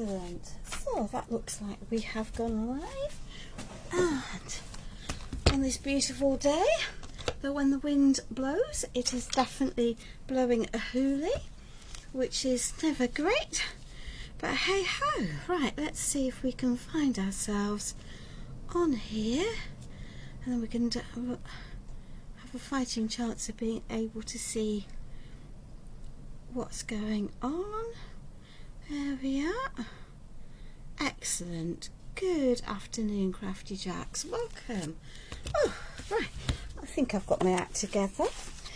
Excellent. So that looks like we have gone live, and on this beautiful day, though when the wind blows, it is definitely blowing a hoolie, which is never great, but hey ho. Right, let's see if we can find ourselves on here, and then we can have a fighting chance of being able to see what's going on. There we are. Excellent. Good afternoon, Crafty Jacks. Welcome. Oh, right. I think I've got my act together.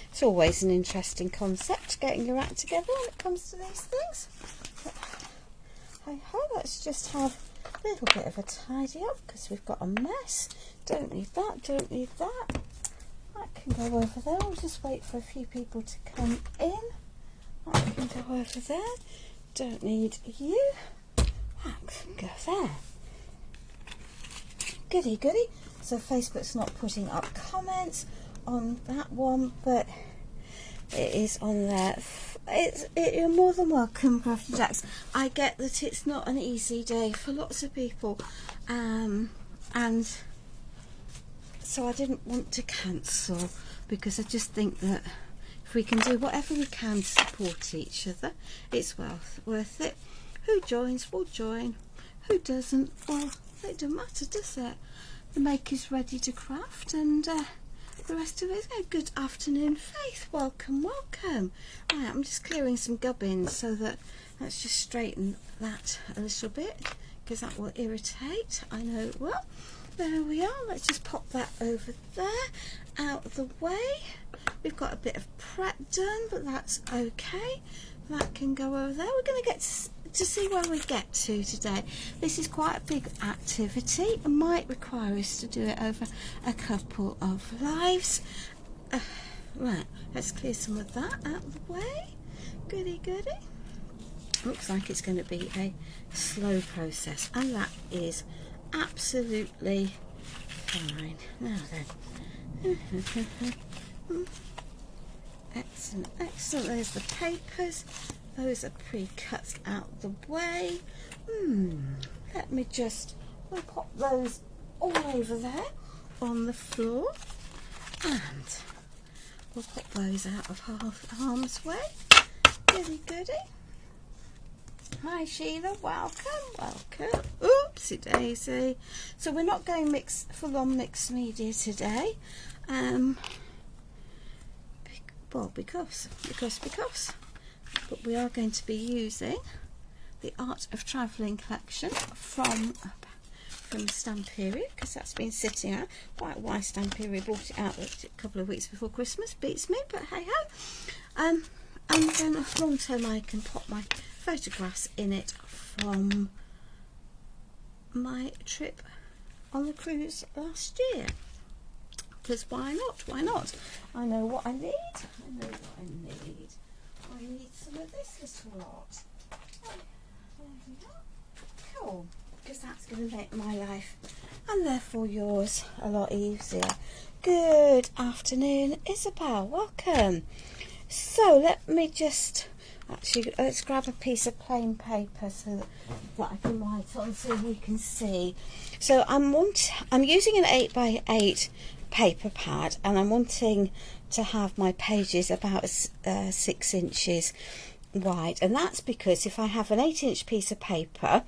It's always an interesting concept, getting your act together when it comes to these things. But, hey ho, let's just have a little bit of a tidy up because we've got a mess. Don't need that, don't need that. That can go over there. I'll just wait for a few people to come in. That can go over there. Don't need you. That can go there. Goody goody. So Facebook's not putting up comments on that one, but it is on there. You're more than welcome, Crafty Jacks. I get that it's not an easy day for lots of people, and so I didn't want to cancel, because I just think that if we can do whatever we can to support each other, it's worth it. Who joins will join. Who doesn't, well, it doesn't matter, does it? The maker's ready to craft, and the rest of it. Good afternoon, Faith. Welcome, welcome. Right, I'm just clearing some gubbins, so that let's just straighten that a little bit, because that will irritate. I know it will. There we are. Let's just pop that over there, out of the way. We've got a bit of prep done, but that's okay. That can go over there. We're going to get to see where we get to today. This is quite a big activity. It might require us to do it over a couple of lives. Right, let's clear some of that out of the way. Goody goody. Looks like it's going to be a slow process, and that is absolutely fine. Now then. Excellent, excellent. There's the papers. Those are pre-cut out the way. Let me just, we'll pop those all over there on the floor, and we'll pop those out of harm's way. Goody goody. Hi Sheila, welcome, welcome. Oopsie daisy. So we're not going full-on mixed media today. Well, because. But we are going to be using the Art of Travelling collection from Stamperia, because that's been sitting out. Quite why Stamperia brought it out a couple of weeks before Christmas beats me, but hey ho. And then long term I can pop my photographs in it from my trip on the cruise last year. Because why not? Why not? I know what I need. I need some of this little lot. There we go. Cool. Because that's going to make my life, and therefore yours, a lot easier. Good afternoon, Isabel. Welcome. So let me just let's grab a piece of plain paper so that I can write on, so you can see. So I'm using an 8x8 paper pad, and I'm wanting to have my pages about 6 inches wide, and that's because if I have an 8-inch piece of paper,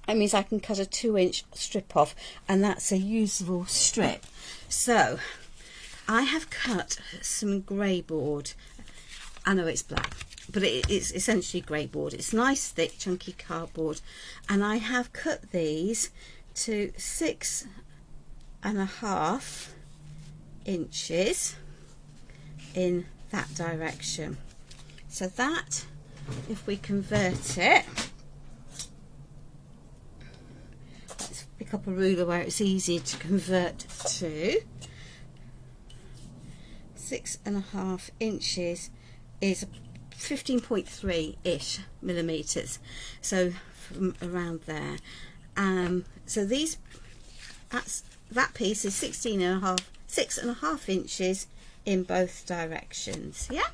that means I can cut a 2-inch strip off, and that's a usable strip. So I have cut some grey board. I know it's black, but it's essentially grey board. It's nice thick chunky cardboard, and I have cut these to 6.5 inches in that direction. So that, if we convert it, let's pick up a ruler where it's easy to convert to. 6.5 inches is 15.3-ish millimeters, so from around there. So that piece is 6.5 inches in both directions. Yeah,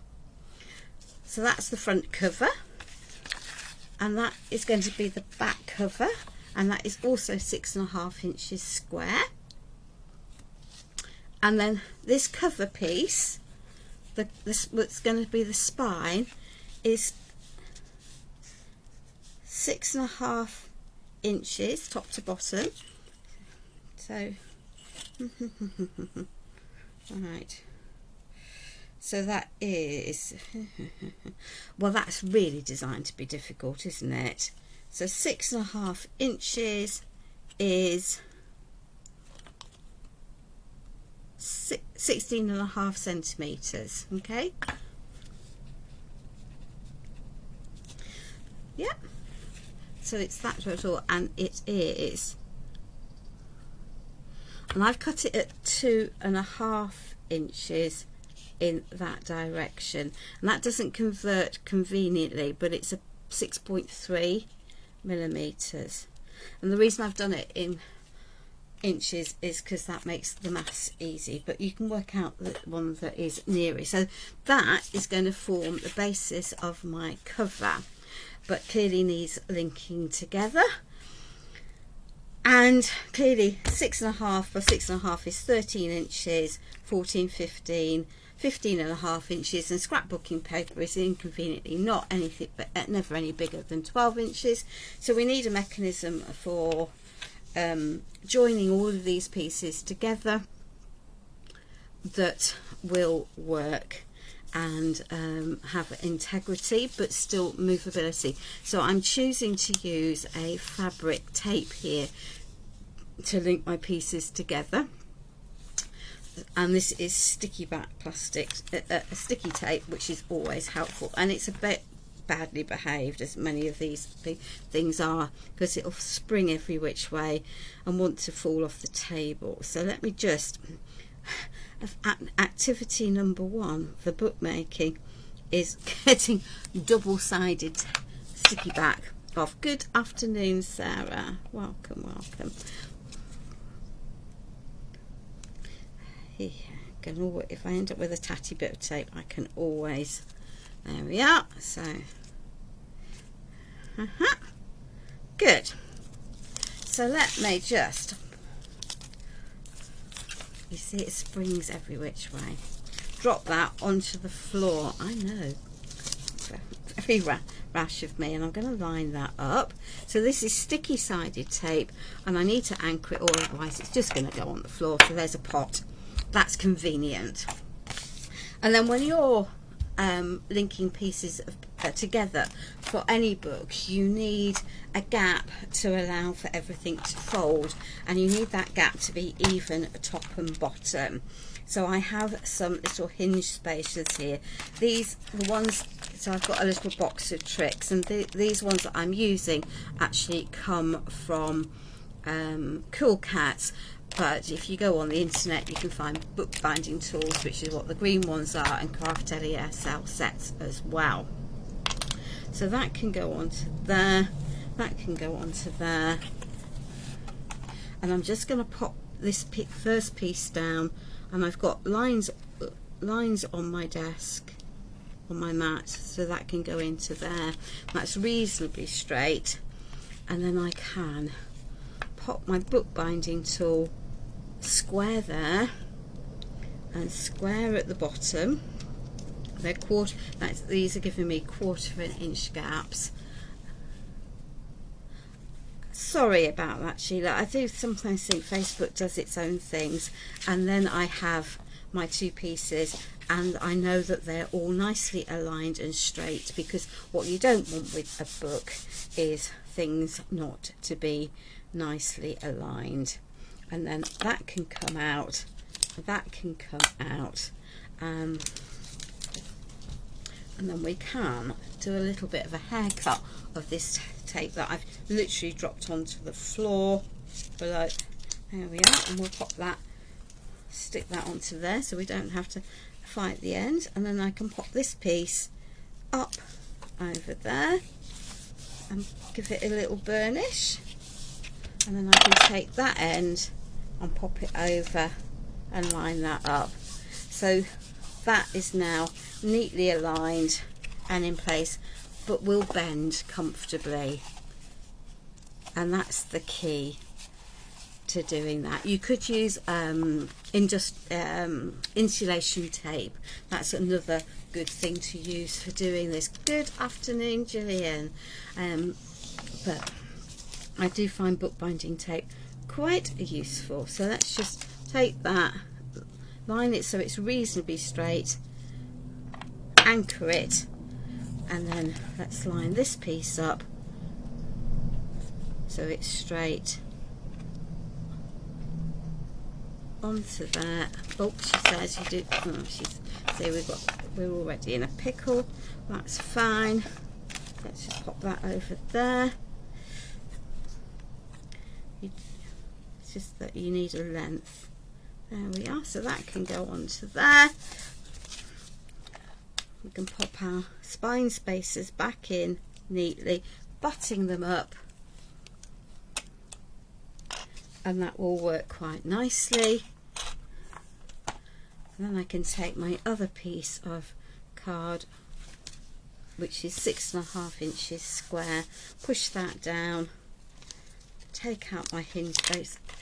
so that's the front cover. and that is going to be the back cover, and that is also 6.5 inches square. And then this cover piece, what's going to be the spine, is 6.5 inches top to bottom. So right, so that is well, that's really designed to be difficult, isn't it? So 6.5 inches is 16.5 centimeters. Okay, yeah, so it's that total, and it is, and I've cut it at 2.5 inches in that direction, and that doesn't convert conveniently, but it's a 6.3 millimeters, and the reason I've done it in inches is because that makes the maths easy, but you can work out the one that is nearest. So that is going to form the basis of my cover, but clearly needs linking together, and clearly 6.5 plus 6.5 is 13 inches, 14, 15, 15.5 inches, and scrapbooking paper is inconveniently not anything, but never any bigger than 12 inches. So we need a mechanism for joining all of these pieces together that will work and have integrity but still movability. So I'm choosing to use a fabric tape here to link my pieces together, and this is sticky back plastic, sticky tape, which is always helpful, and it's a bit badly behaved, as many of these things are, because it'll spring every which way and want to fall off the table. So let me just, activity number 1 for bookmaking is getting double-sided sticky back off. Good afternoon, Sarah, welcome, welcome. Here, if I end up with a tatty bit of tape, I can always, there we are. So good. So let me just, you see it springs every which way, drop that onto the floor. I know, very rash of me, and I'm going to line that up. So this is sticky sided tape, and I need to anchor it, or otherwise it's just going to go on the floor. So there's a pot, that's convenient. And then when you're linking pieces together for any book, you need a gap to allow for everything to fold, and you need that gap to be even top and bottom. So I have some little hinge spacers here. These, the ones, so I've got a little box of tricks, and these ones that I'm using actually come from Cool Cats. But if you go on the internet, you can find bookbinding tools, which is what the green ones are, and Craftelia sell sets as well. So that can go onto there, that can go onto there, and I'm just going to pop this first piece down, and I've got lines on my desk, on my mat, so that can go into there. That's reasonably straight, and then I can pop my bookbinding tool square there and square at the bottom. They're these are giving me 1/4 inch gaps. Sorry about that, Sheila. I do sometimes think Facebook does its own things, and then I have my 2 pieces and I know that they're all nicely aligned and straight, because what you don't want with a book is things not to be nicely aligned. And then that can come out, that can come out, and then we can do a little bit of a haircut of this tape that I've literally dropped onto the floor below. There we are, and we'll pop that, stick that onto there so we don't have to fight the end. And then I can pop this piece up over there and give it a little burnish, and then I can take that end and pop it over and line that up. So that is now neatly aligned and in place. but will bend comfortably, and that's the key to doing that. You could use insulation tape. That's another good thing to use for doing this. Good afternoon, Gillian. But I do find bookbinding tape quite useful. So let's just take that, line it so it's reasonably straight, anchor it, and then let's line this piece up so it's straight onto that. Oh, she says you do. Oh, we're already in a pickle. That's fine. Let's just pop that over there. It's just that you need a length. There we are. So that can go onto there. We can pop our spine spacers back in neatly, butting them up, and that will work quite nicely. And then I can take my other piece of card, which is 6.5 inches square, push that down, take out my hinge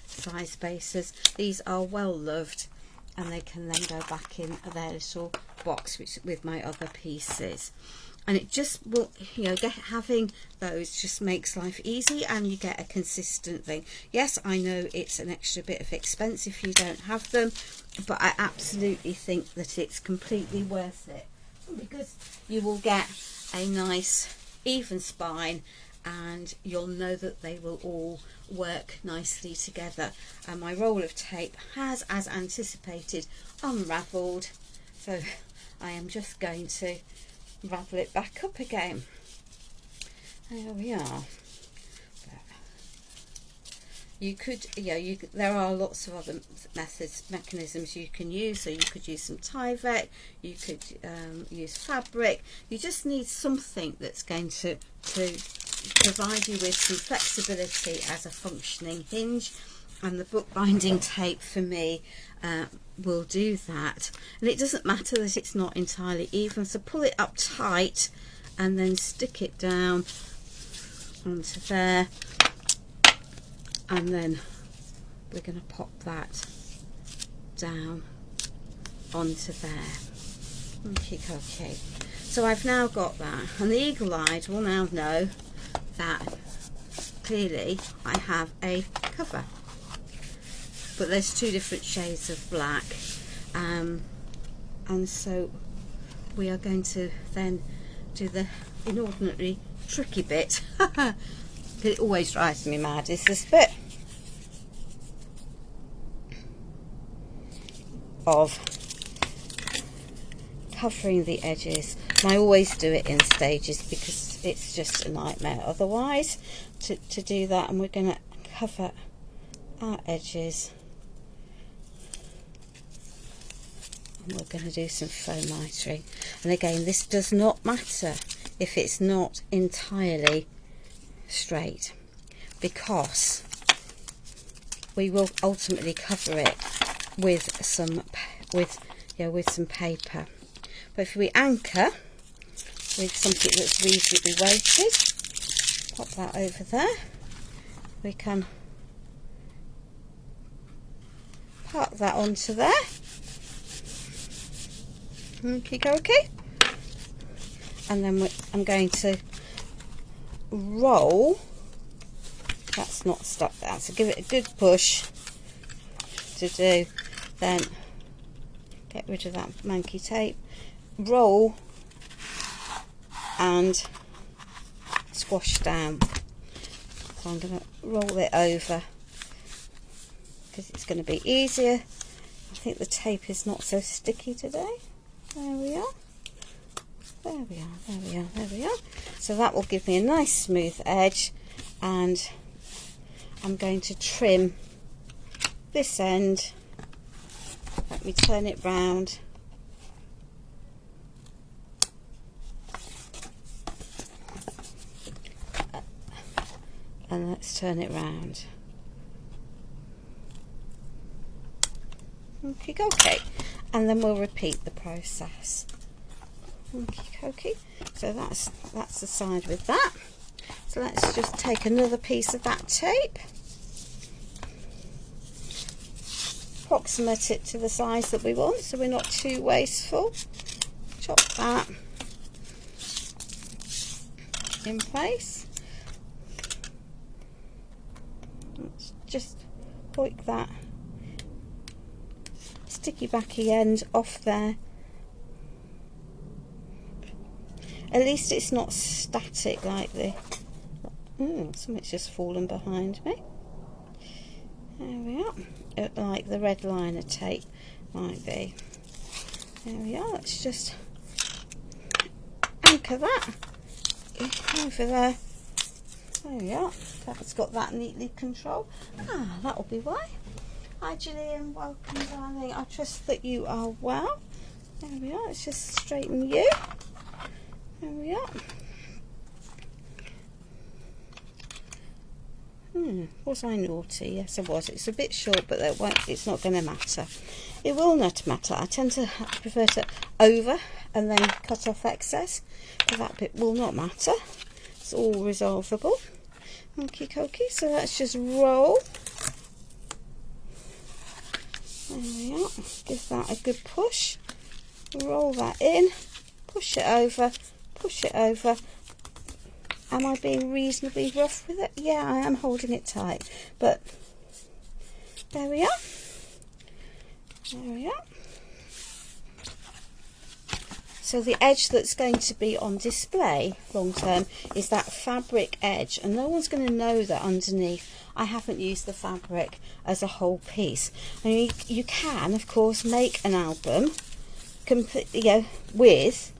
size spacers. These are well loved, and they can then go back in their little box with my other pieces. And it just will, you know, having those just makes life easy, and you get a consistent thing. Yes, I know it's an extra bit of expense if you don't have them, but I absolutely think that it's completely worth it, because you will get a nice even spine, and you'll know that they will all work nicely together. And my roll of tape has, as anticipated, unravelled, so I am just going to ravel it back up again. There we are. You could, there are lots of other mechanisms you can use. So you could use some Tyvek, you could use fabric. You just need something that's going to provide you with some flexibility as a functioning hinge, and the bookbinding tape for me will do that. And it doesn't matter that it's not entirely even, so pull it up tight and then stick it down onto there, and then we're going to pop that down onto there. Okay, so I've now got that, and the eagle-eyed will now know that clearly I have a cover, but there's two different shades of black, and so we are going to then do the inordinately tricky bit. It always drives me mad, is this bit of covering the edges. And I always do it in stages because it's just a nightmare otherwise to do that. And we're going to cover our edges, and we're going to do some faux mitering. And again, this does not matter if it's not entirely straight, because we will ultimately cover it with some paper. But if we anchor with something that's reasonably weighted, pop that over there, we can park that onto there. Okay, and then I'm going to roll. That's not stuck there, so give it a good push to do. Then get rid of that manky tape, roll and squash down. So I'm going to roll it over because it's going to be easier. I think the tape is not so sticky today. There we are. There we are, there we are, there we are. So that will give me a nice smooth edge, and I'm going to trim this end. Let me turn it round. And let's turn it round. Okay, and then we'll repeat the process. Okie. So that's the side with that. So let's just take another piece of that tape, approximate it to the size that we want so we're not too wasteful. Chop that in place. Let's just hoik that sticky backy end off there. At least it's not static like this. Something's just fallen behind me. There we are. Like the red liner tape might be. There we are. Let's just anchor that over there. There we are. That's got that neatly controlled. That'll be why. Hi Gillian, welcome darling. I trust that you are well. There we are. Let's just straighten you. There we are. Was I naughty? Yes I was. It's a bit short, but it's not going to matter. It will not matter. I tend to prefer to over and then cut off excess, but that bit will not matter. It's all resolvable. Okie, so let's just roll. There we are. Give that a good push. Roll that in. Push it over. Push it over. Am I being reasonably rough with it? Yeah, I am holding it tight. But there we are. There we are. So the edge that's going to be on display long term is that fabric edge, and no one's going to know that underneath I haven't used the fabric as a whole piece. I mean, you can of course make an album completely with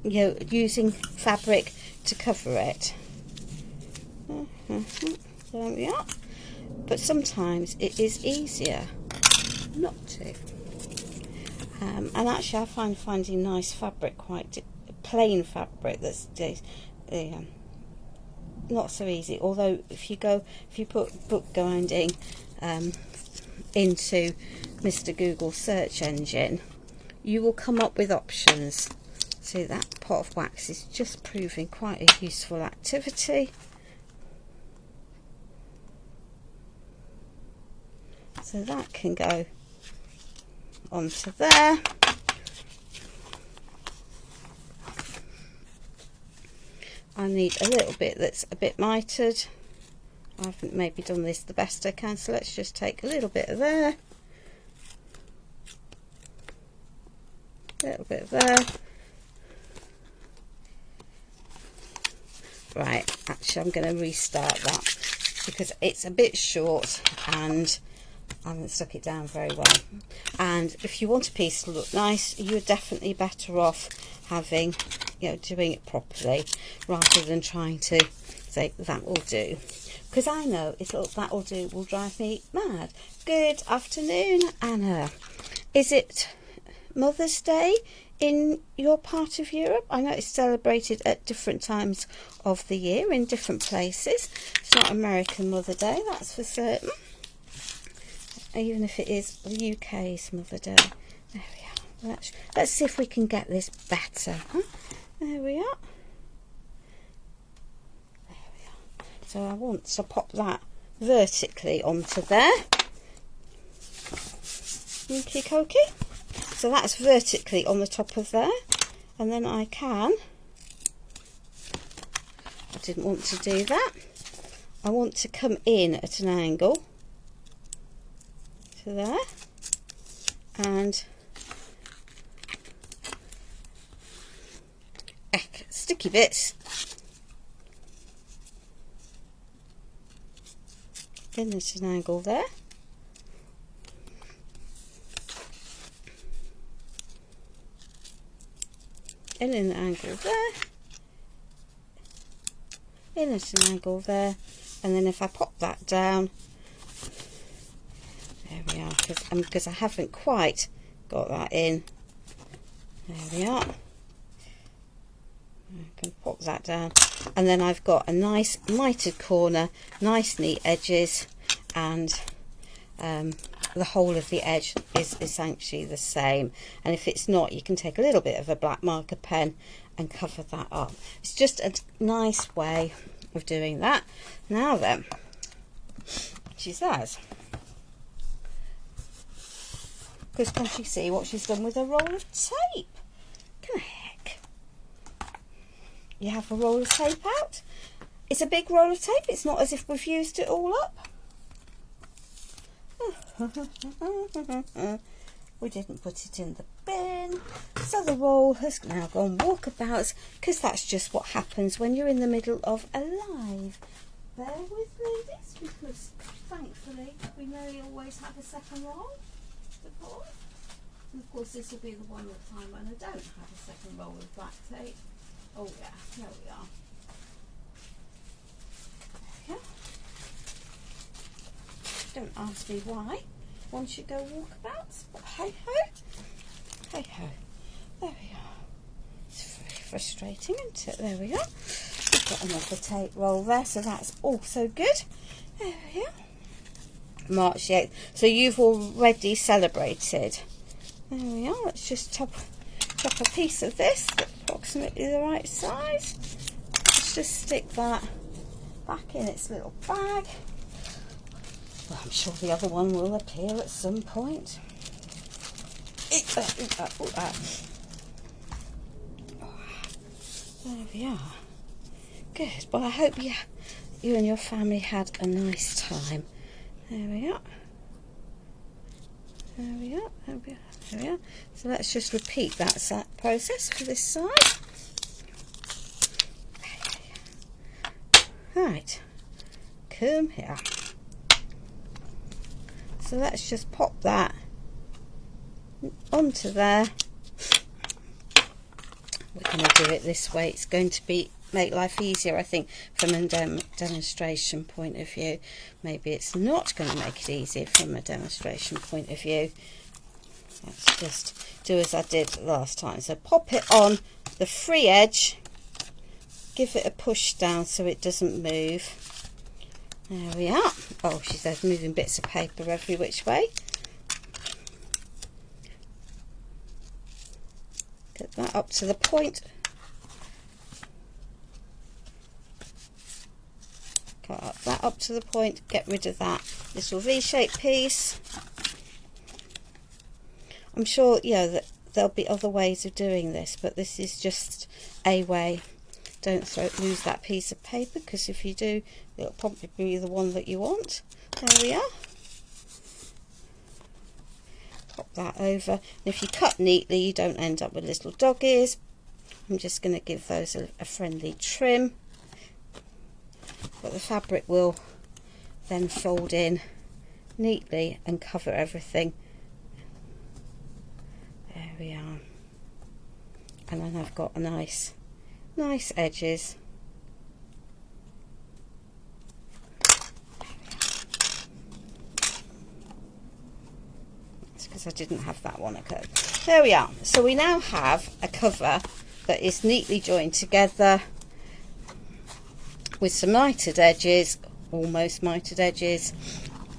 using fabric to cover it. There we are. But sometimes it is easier not to. And actually I find finding nice fabric, quite plain fabric, that's not so easy. Although if you put book binding into Mr. Google search engine, you will come up with options. See, that pot of wax is just proving quite a useful activity. So that can go onto there. I need a little bit that's a bit mitered. I haven't maybe done this the best I can, so let's just take a little bit of there, a little bit of there. Right, actually I'm going to restart that because it's a bit short and I haven't stuck it down very well. And if you want a piece to look nice, you're definitely better off having, doing it properly rather than trying to say that will do. Because I know that will do will drive me mad. Good afternoon, Anna. Is it Mother's Day in your part of Europe? I know it's celebrated at different times of the year in different places. It's not American Mother Day, that's for certain. Even if it is the UK's Mother Day. There we are. Let's see if we can get this better. There we are. There we are. So I want to pop that vertically onto there. Okie. So that's vertically on the top of there. And then I didn't want to do that. I want to come in at an angle to there and sticky bits in at an angle there. In an angle there, in at an angle there, and then if I pop that down, there we are, because I haven't quite got that in. There we are. I can pop that down, and then I've got a nice mitered corner, nice neat edges, and the whole of the edge is essentially the same, and if it's not, you can take a little bit of a black marker pen and cover that up. It's just a nice way of doing that. Now then, she says, because can she see what she's done with a roll of tape? Can heck, you have a roll of tape out. It's a big roll of tape. It's not as if we've used it all up. We didn't put it in the bin, so the roll has now gone walkabouts, because that's just what happens when you're in the middle of a live. Bear with ladies, because thankfully we may always have a second roll to put. And of course this will be the one time when I don't have a second roll of black tape. Oh yeah, there we are. There we go. Don't ask me why one should go walkabouts, but hey ho, hey ho. There we are. It's very frustrating, isn't it? There we are. We've got another tape roll there, so that's also good. There we are. March the 8th. So you've already celebrated. There we are. Let's just chop a piece of this that's approximately the right size. Let's just stick that back in its little bag. Well, I'm sure the other one will appear at some point. There we are. Good. Well, I hope you and your family had a nice time. There we are. There we are. There we are. There we are. So let's just repeat that process for this side. Right. Come here. So let's just pop that onto there. We're going to do it this way. It's going to make life easier, I think, from a demonstration point of view. Maybe it's not going to make it easier from a demonstration point of view. Let's just do as I did last time. So pop it on the free edge, give it a push down so it doesn't move. There we are. Oh, she says moving bits of paper every which way. Get that up to the point. Cut that up to the point. Get rid of that little V-shaped piece. I'm sure, that there'll be other ways of doing this, but this is just a way. Don't lose that piece of paper, because if you do, it'll probably be the one that you want. There we are. Pop that over. And if you cut neatly, you don't end up with little dog ears. I'm just going to give those a friendly trim. But the fabric will then fold in neatly and cover everything. There we are. And then I've got a nice edges. It's because I didn't have that one occurred. There we are. So we now have a cover that is neatly joined together with some mitered edges, almost mitered edges,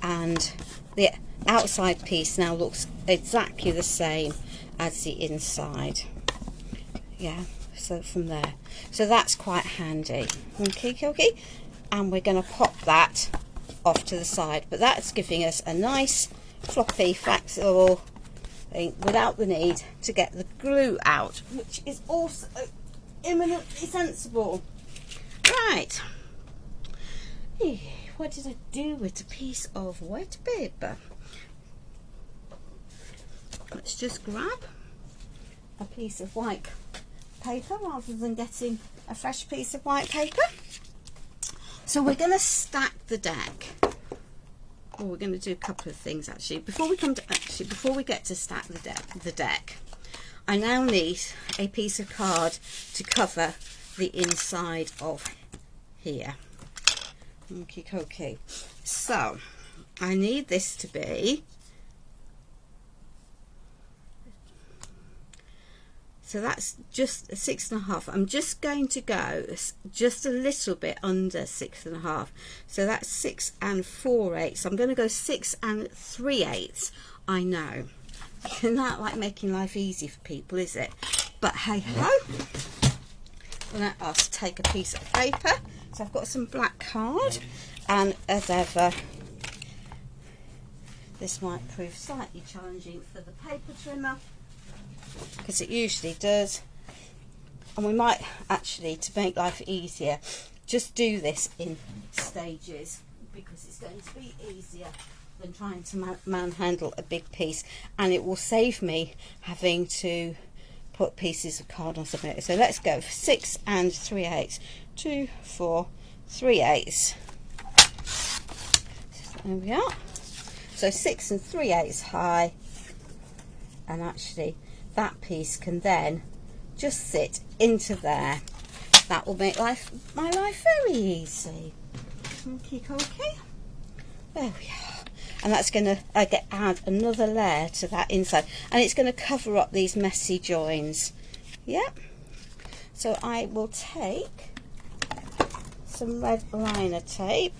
and the outside piece now looks exactly the same as the inside. Yeah. So from there, so that's quite handy. Okay, and we're going to pop that off to the side, but that's giving us a nice floppy flexible thing without the need to get the glue out, which is also eminently sensible. Right, what did I do with the piece of wet paper? Let's just grab a piece of white paper rather than getting a fresh piece of white paper. So we're going to stack the deck. Or we're going to do a couple of things actually. Before we get to stack the deck, I now need a piece of card to cover the inside of here. Okay. So I need this to be So that's just a 6.5. I'm just going to go just a little bit under 6.5. So that's 6 4/8. I'm going to go 6 3/8. I know. Not like making life easy for people, is it? But hey ho. Let us take a piece of paper. So I've got some black card, and as ever, this might prove slightly challenging for the paper trimmer, because it usually does. And we might actually, to make life easier, just do this in stages, because it's going to be easier than trying to manhandle a big piece, and it will save me having to put pieces of card on something. So let's go for 6 3/8. 2, 4, 3/8. So there we are. So 6 3/8 high, and actually that piece can then just sit into there. That will make my life very easy. Okay. There we are. And that's going to add another layer to that inside, and it's going to cover up these messy joins. Yep. So I will take some red liner tape,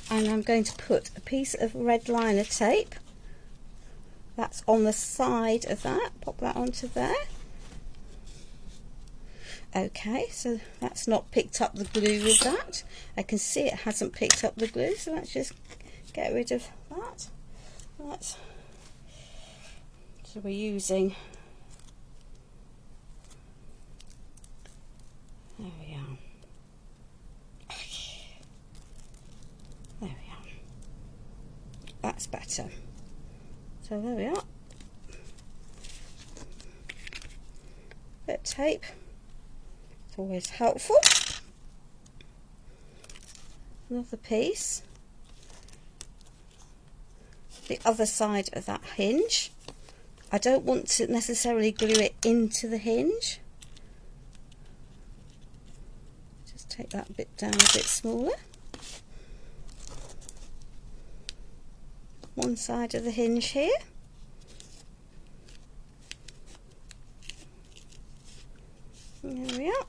and I'm going to put a piece of red liner tape that's on the side of that, pop that onto there. Okay, so that's not picked up the glue with that. I can see it hasn't picked up the glue, so let's just get rid of that. So we're using, there we are. There we are. That's better. So there we are. Bit of tape. It's always helpful. Another piece. The other side of that hinge. I don't want to necessarily glue it into the hinge. Just take that bit down a bit smaller. One side of the hinge here. There we are.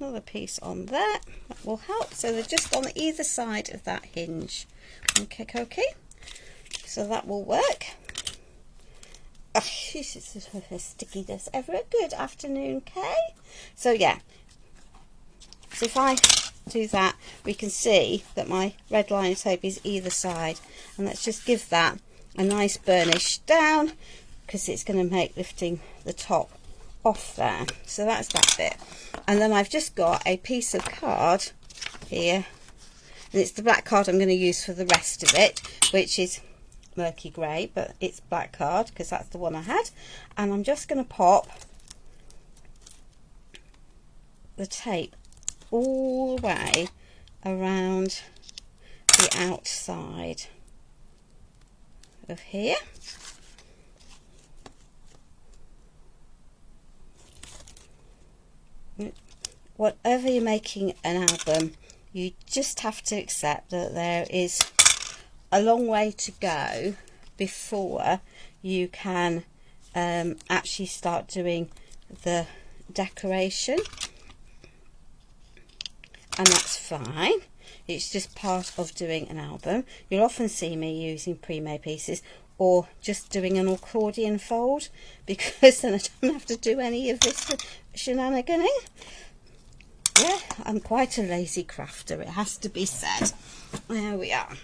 Another piece on there, that will help. So they're just on either side of that hinge. Okay. So that will work. Oh, this is a stickiness ever. Good afternoon, Kay. So yeah. So if I do that, we can see that my red liner tape is either side, and let's just give that a nice burnish down, because it's going to make lifting the top off there. So that's that bit. And then I've just got a piece of card here, and it's the black card I'm going to use for the rest of it, which is murky grey, but it's black card because that's the one I had. And I'm just going to pop the tape all the way around the outside of here. Whatever you're making an album, you just have to accept that there is a long way to go before you can actually start doing the decoration, and that's fine. It's just part of doing an album. You'll often see me using pre-made pieces or just doing an accordion fold, because then I don't have to do any of this shenaniganing. Yeah, I'm quite a lazy crafter, it has to be said. There we are.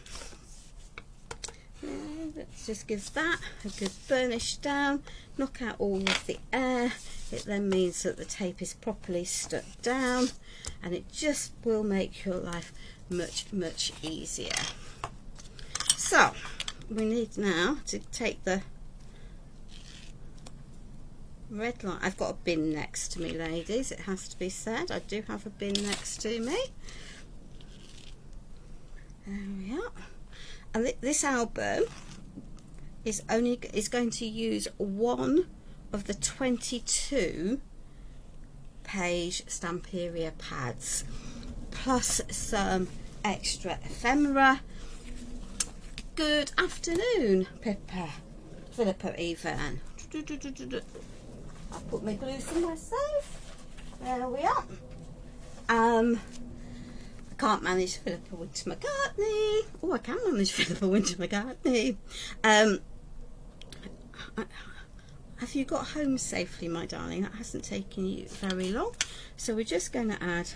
Let's just give that a good burnish down, knock out all of the air. It then means that the tape is properly stuck down, and it just will make your life much easier. So we need now to take the red line. I've got a bin next to me, ladies, it has to be said. I do have a bin next to me. There we are. And this album is going to use one of the 22 page Stamperia pads, plus some extra ephemera. Good afternoon, Pippa. Philippa even. I'll put my glue somewhere safe. There we are. I can't manage Philippa Winter McCartney. Oh, I can manage Philippa Winter McCartney. Have you got home safely, my darling? That hasn't taken you very long. So we're just going to add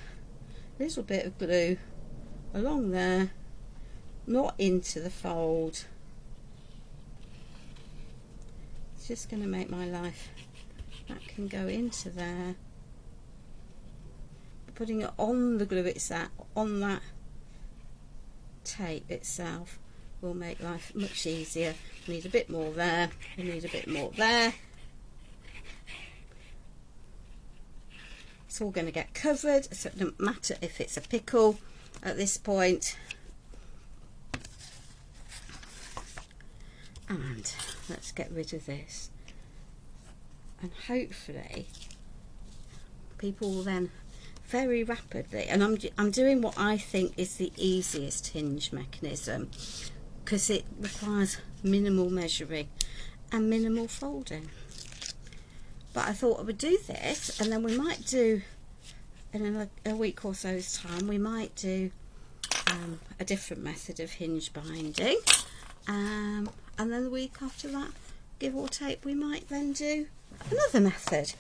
a little bit of glue along there, not into the fold. It's just going to make my life, that can go into there. Putting it on the glue itself, on that tape itself, will make life much easier. We need a bit more there, we need a bit more there. It's all going to get covered, so it doesn't matter if it's a pickle at this point. And let's get rid of this. And hopefully people will then very rapidly, and I'm doing what I think is the easiest hinge mechanism, because it requires minimal measuring and minimal folding. But I thought I would do this, and then we might do, in a week or so's time, we might do a different method of hinge binding, and then the week after that, give or take, we might then do another method.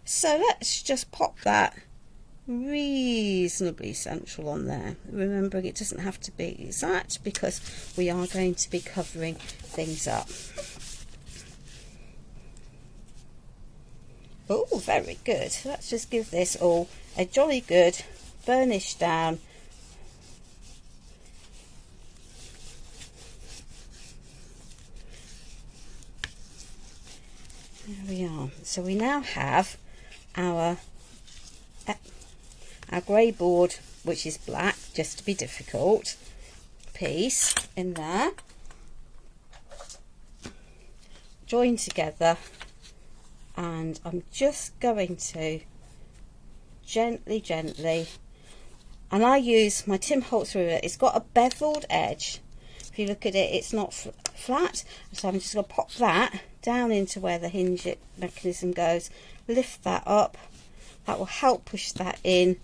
So let's just pop that reasonably central on there, remembering it doesn't have to be exact because we are going to be covering things up. Oh, very good. Let's just give this all a jolly good burnish down. There we are. So we now have our grey board, which is black, just to be difficult, piece in there, joined together, and I'm just going to gently, and I use my Tim Holtz ruler. It's got a beveled edge. If you look at it, it's not flat, so I'm just going to pop that down into where the hinge mechanism goes, lift that up. That will help push that in,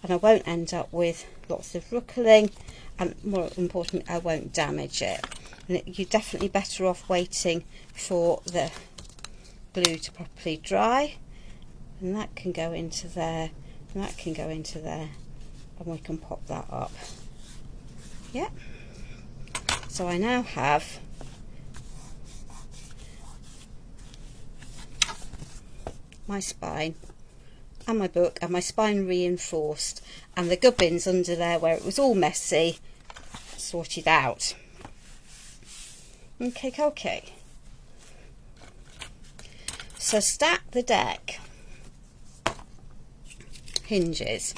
and I won't end up with lots of ruckling, and more importantly, I won't damage it. And you're definitely better off waiting for the glue to properly dry, and that can go into there, and that can go into there, and we can pop that up. Yeah. So I now have my spine and my book, and my spine reinforced, and the gubbins under there where it was all messy sorted out. Okay. So stack the deck hinges,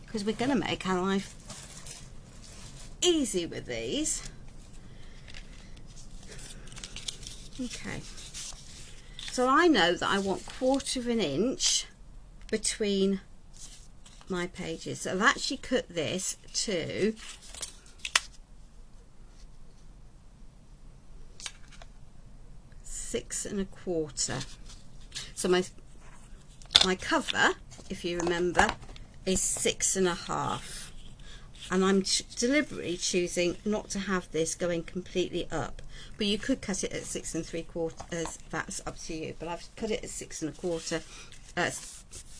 because we're going to make our life easy with these. Okay. So I know that I want 1/4 of an inch between my pages. So I've actually cut this to 6 1/4. So my cover, if you remember, is 6 1/2. And I'm deliberately choosing not to have this going completely up, but you could cut it at 6 3/4. That's up to you, but I've cut it at 6 1/4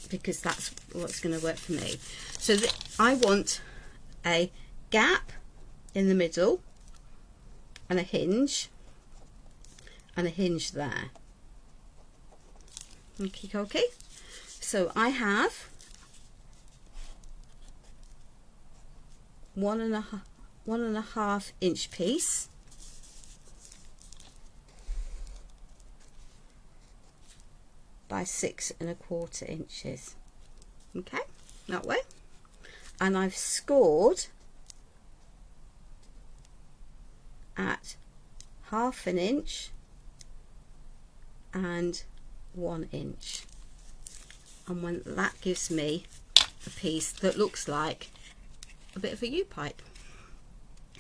because that's what's going to work for me. So I want a gap in the middle and a hinge there. Okay. So I have 1 1/2 inch piece, by 6 1/4 inches. Okay, that way. And I've scored at 1/2 inch and 1 inch. and when that gives me a piece that looks like a bit of a U-pipe,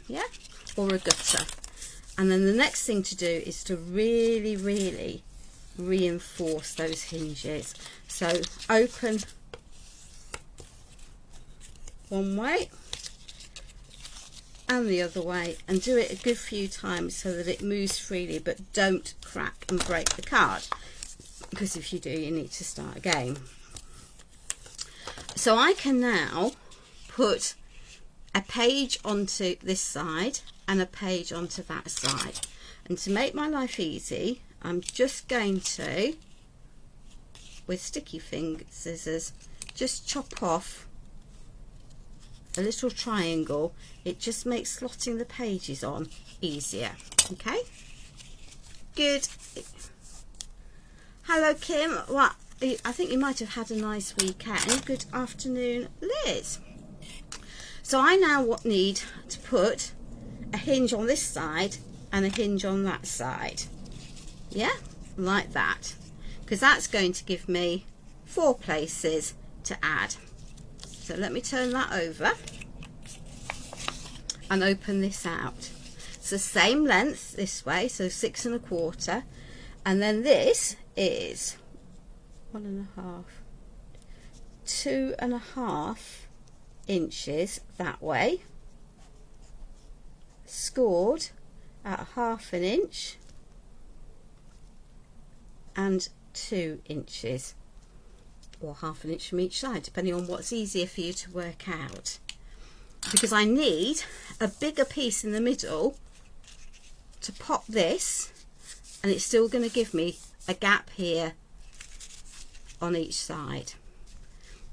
yeah, or a gutter. And then the next thing to do is to really, really reinforce those hinges. So open one way and the other way, and do it a good few times so that it moves freely, but don't crack and break the card, because if you do, you need to start again. So I can now put a page onto this side and a page onto that side, and to make my life easy, I'm just going to, with sticky finger scissors, just chop off a little triangle. It just makes slotting the pages on easier. Okay, good. Hello Kim, well, I think you might have had a nice weekend. Good afternoon Liz. So I now need to put a hinge on this side and a hinge on that side, yeah, like that, because that's going to give me 4 places to add. So let me turn that over and open this out. It's the same length this way, so 6 1/4, and then this is 1 1/2, 2 1/2 inches that way, scored at 1/2 inch and 2 inches, or 1/2 inch from each side, depending on what's easier for you to work out, because I need a bigger piece in the middle to pop this, and it's still going to give me a gap here on each side.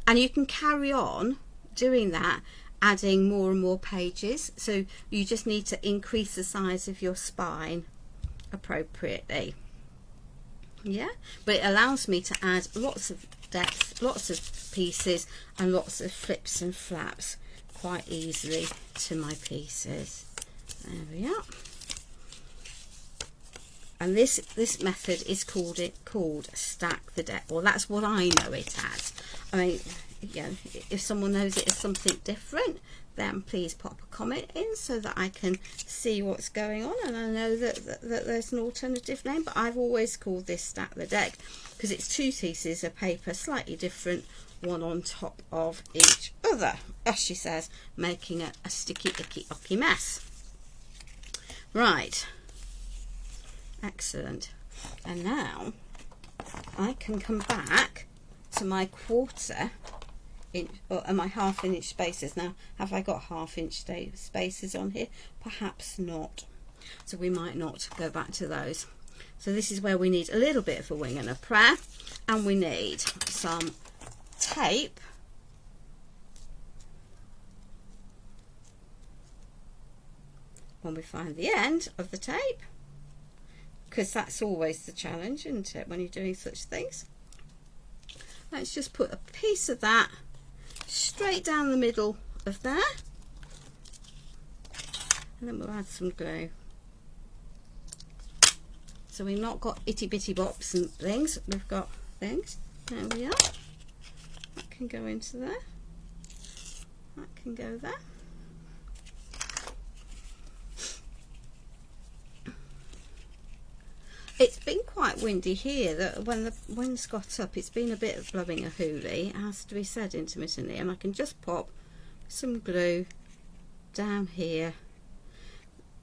And you can carry on doing that, adding more and more pages, so you just need to increase the size of your spine appropriately, yeah, but it allows me to add lots of depth, lots of pieces, and lots of flips and flaps quite easily to my pieces. There we are. And this method is called stack the deck. Well, that's what I know it as. I mean, you know, if someone knows it as something different, then please pop a comment in so that I can see what's going on, and I know that there's an alternative name, but I've always called this stack the deck because it's 2 pieces of paper, slightly different, one on top of each other, as she says, making a sticky icky mess. Right, excellent. And now I can come back to my 1/4 inch or my 1/2 inch spaces. Now, have I got 1/2 inch spaces on here? Perhaps not, so we might not go back to those. So this is where we need a little bit of a wing and a prayer, and we need some tape when we find the end of the tape, because that's always the challenge, isn't it, when you're doing such things. Let's just put a piece of that straight down the middle of there, and then we'll add some glue. So we've not got itty bitty bops and things, we've got things. There we are. That can go into there, that can go there. It's been quite windy here, that when the wind's got up, it's been a bit of blowing a hoolie, it has to be said, intermittently, and I can just pop some glue down here.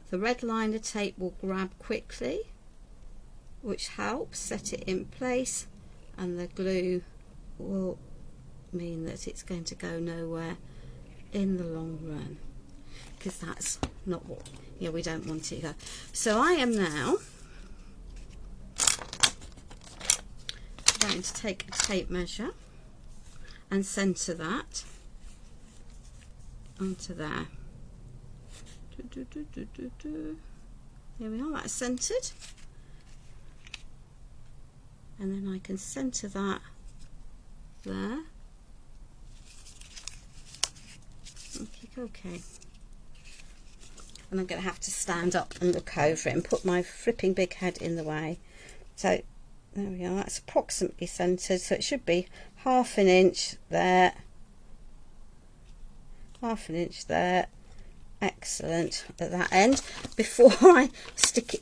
The red liner tape will grab quickly, which helps set it in place, and the glue will mean that it's going to go nowhere in the long run, because that's not what, yeah, we don't want it to go. So I am now going to take a tape measure and centre that onto there. There we are, that's centred, and then I can centre that there. Okay, and I'm going to have to stand up and look over it and put my flipping big head in the way. So there we are, that's approximately centred, so it should be half an inch there, half an inch there. Excellent at that end. Before I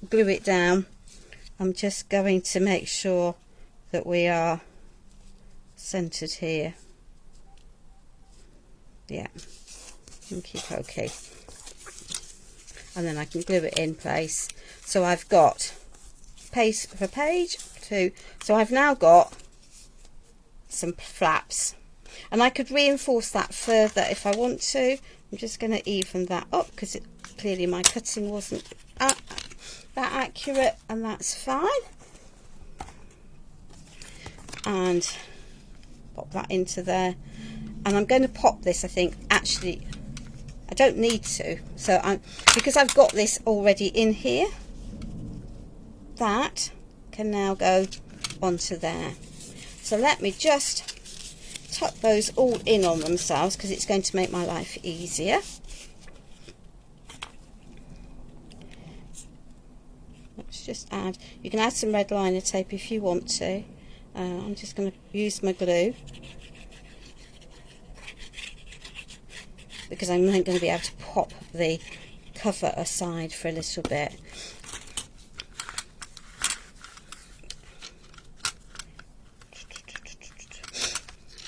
glue it down, I'm just going to make sure that we are centered here. Yeah, okay, and then I can glue it in place. So I've got page for page 2, so I've now got some flaps, and I could reinforce that further if I want to. I'm just going to even that up because clearly my cutting wasn't that accurate, and that's fine. And pop that into there, and I'm going to pop this. I think actually I don't need to, so because I've got this already in here, that can now go onto there. So let me just tuck those all in on themselves because it's going to make my life easier. Let's just add, you can add some red liner tape if you want to. I'm just going to use my glue because I'm not going to be able to pop the cover aside for a little bit.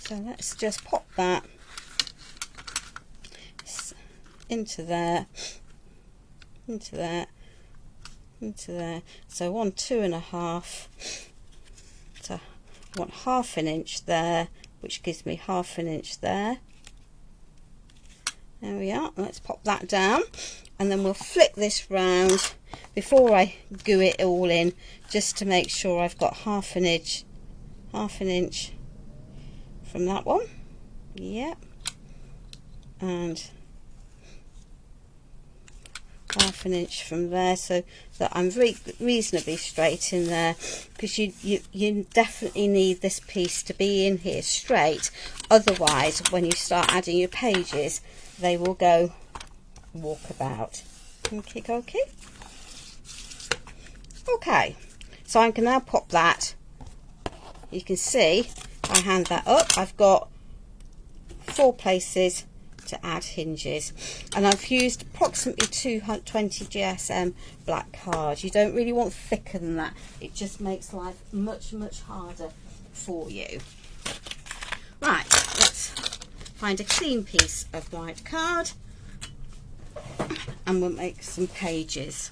So let's just pop that into there, into there, into there. So 1 2.5. So I want half an inch there, which gives me half an inch there. There we are. Let's pop that down, and then we'll flip this round before I glue it all in, just to make sure I've got half an inch from that one. Yep. And half an inch from there, so that I'm reasonably straight in there, because you definitely need this piece to be in here straight, otherwise when you start adding your pages they will go walkabout. Okay, so I can now pop that. You can see I hand that up, I've got 4 places to add hinges, and I've used approximately 220 GSM black card. You don't really want thicker than that, it just makes life much harder for you. Right, let's find a clean piece of white card and we'll make some pages.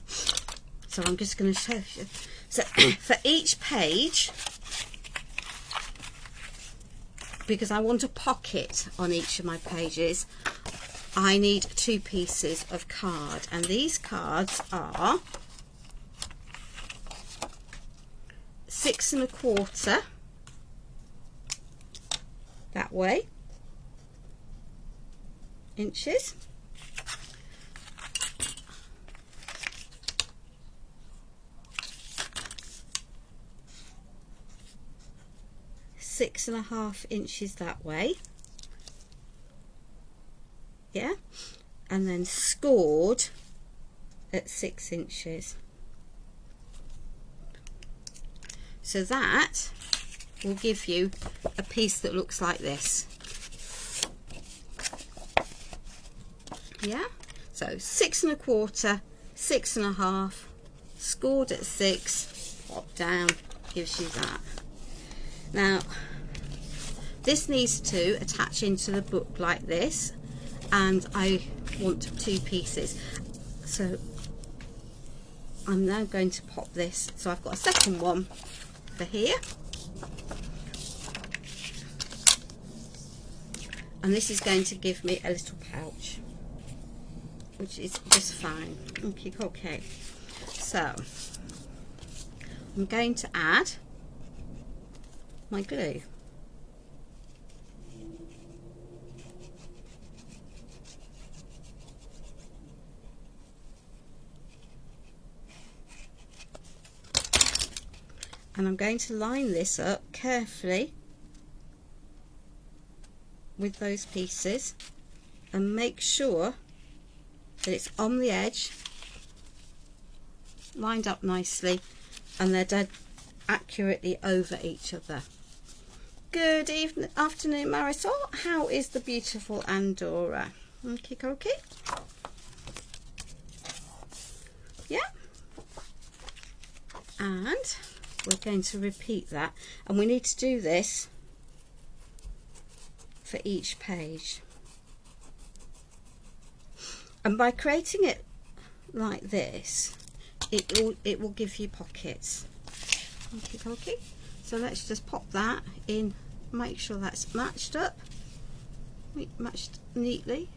So I'm just going to show you, so for each page, because I want a pocket on each of my pages, I need 2 pieces of card, and these cards are 6 1/4 that way inches, six 6.5 inches that way, yeah, and then scored at 6 inches. So that will give you a piece that looks like this. Yeah, so 6 1/4, 6 1/2, scored at 6, pop down, gives you that. Now this needs to attach into the book like this, and I want 2 pieces, so I'm now going to pop this. So I've got a second one for here, and this is going to give me a little pouch, which is just fine. Okay, so I'm going to add my glue. And I'm going to line this up carefully with those pieces and make sure that it's on the edge, lined up nicely, and they're dead accurately over each other. Good evening, afternoon, Marisol. How is the beautiful Andorra? Okay. Yeah. And we're going to repeat that. And we need to do this for each page. And by creating it like this, it will give you pockets. Okay. So let's just pop that in, make sure that's matched neatly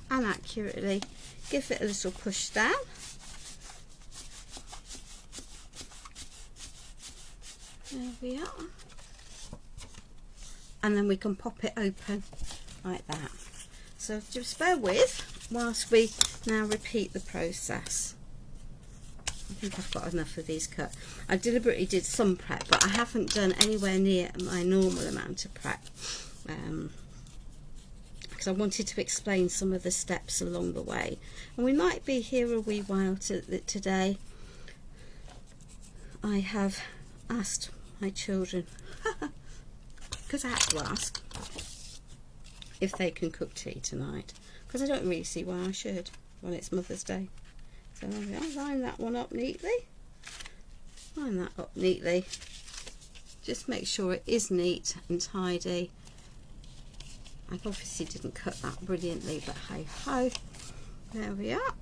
and accurately. Give it a little push down. There we are. And then we can pop it open like that. So just bear with whilst we now repeat the process. I think I've got enough of these cut. I deliberately did some prep, but I haven't done anywhere near my normal amount of prep because I wanted to explain some of the steps along the way. And we might be here a wee while today. I have asked my children, because I had to ask, if they can cook tea tonight, because I don't really see why I should when it's Mother's Day. So I'll line that one up neatly. Line that up neatly. Just make sure it is neat and tidy. I obviously didn't cut that brilliantly, but hey ho. There we are.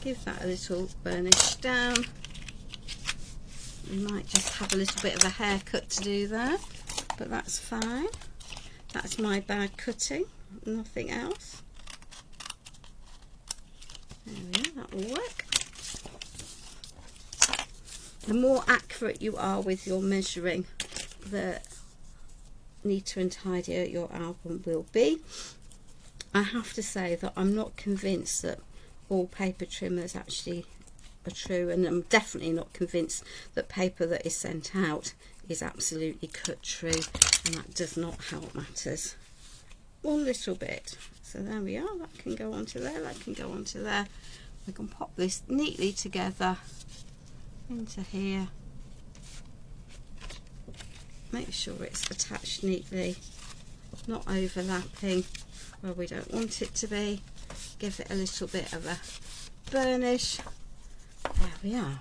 Give that a little burnish down. You might just have a little bit of a haircut to do there, but that's fine. That's my bad cutting. Nothing else. There we are, that will work. The more accurate you are with your measuring, the neater and tidier your album will be. I have to say that I'm not convinced that all paper trimmers actually are true, and I'm definitely not convinced that paper that is sent out is absolutely cut true, and that does not help matters one little bit. So there we are, that can go onto there, that can go onto there. We can pop this neatly together into here. Make sure it's attached neatly, not overlapping where we don't want it to be. Give it a little bit of a burnish. There we are.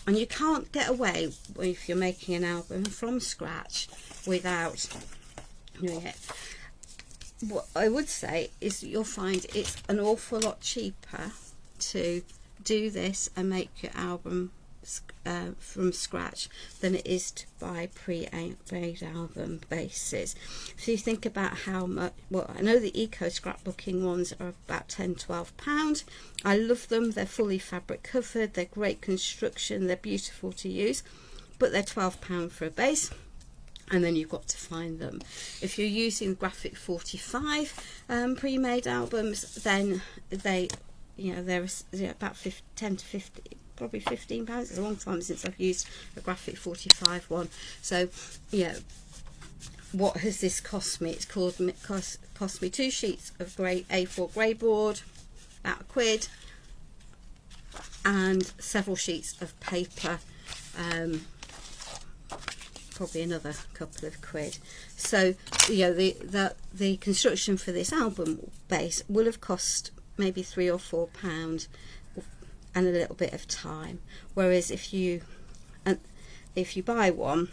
And you can't get away if you're making an album from scratch without doing it. What I would say is you'll find it's an awful lot cheaper to do this and make your album from scratch than it is to buy pre-made album bases. So you think about how much, well, I know the eco scrapbooking ones are about £10–12. I love them, they're fully fabric covered, they're great construction, they're beautiful to use, but they're £12 for a base. And then you've got to find them. If you're using Graphic 45 pre-made albums, then they're about 10 to 50, probably £15. It's a long time since I've used a Graphic 45 one. So, what has this cost me? It's cost me 2 sheets of A4 grey board, about £1, and several sheets of paper. Probably another couple of £. So the construction for this album base will have cost maybe £3 or £4 and a little bit of time, whereas if you buy one,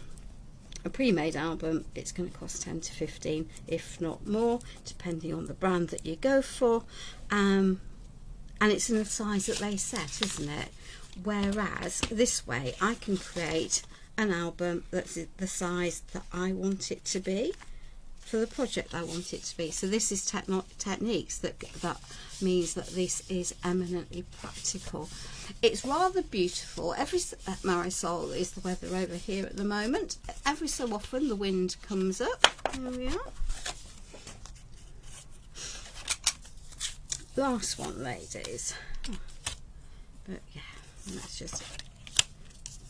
a pre-made album, it's going to cost 10 to 15, if not more, depending on the brand that you go for, and it's in the size that they set, isn't it? Whereas this way I can create an album that's the size that I want it to be for the project I want it to be. So this is techniques that means that this is eminently practical. It's rather beautiful. Marisol is the weather over here at the moment. Every so often the wind comes up. There we are. Last one, ladies. But yeah, let's just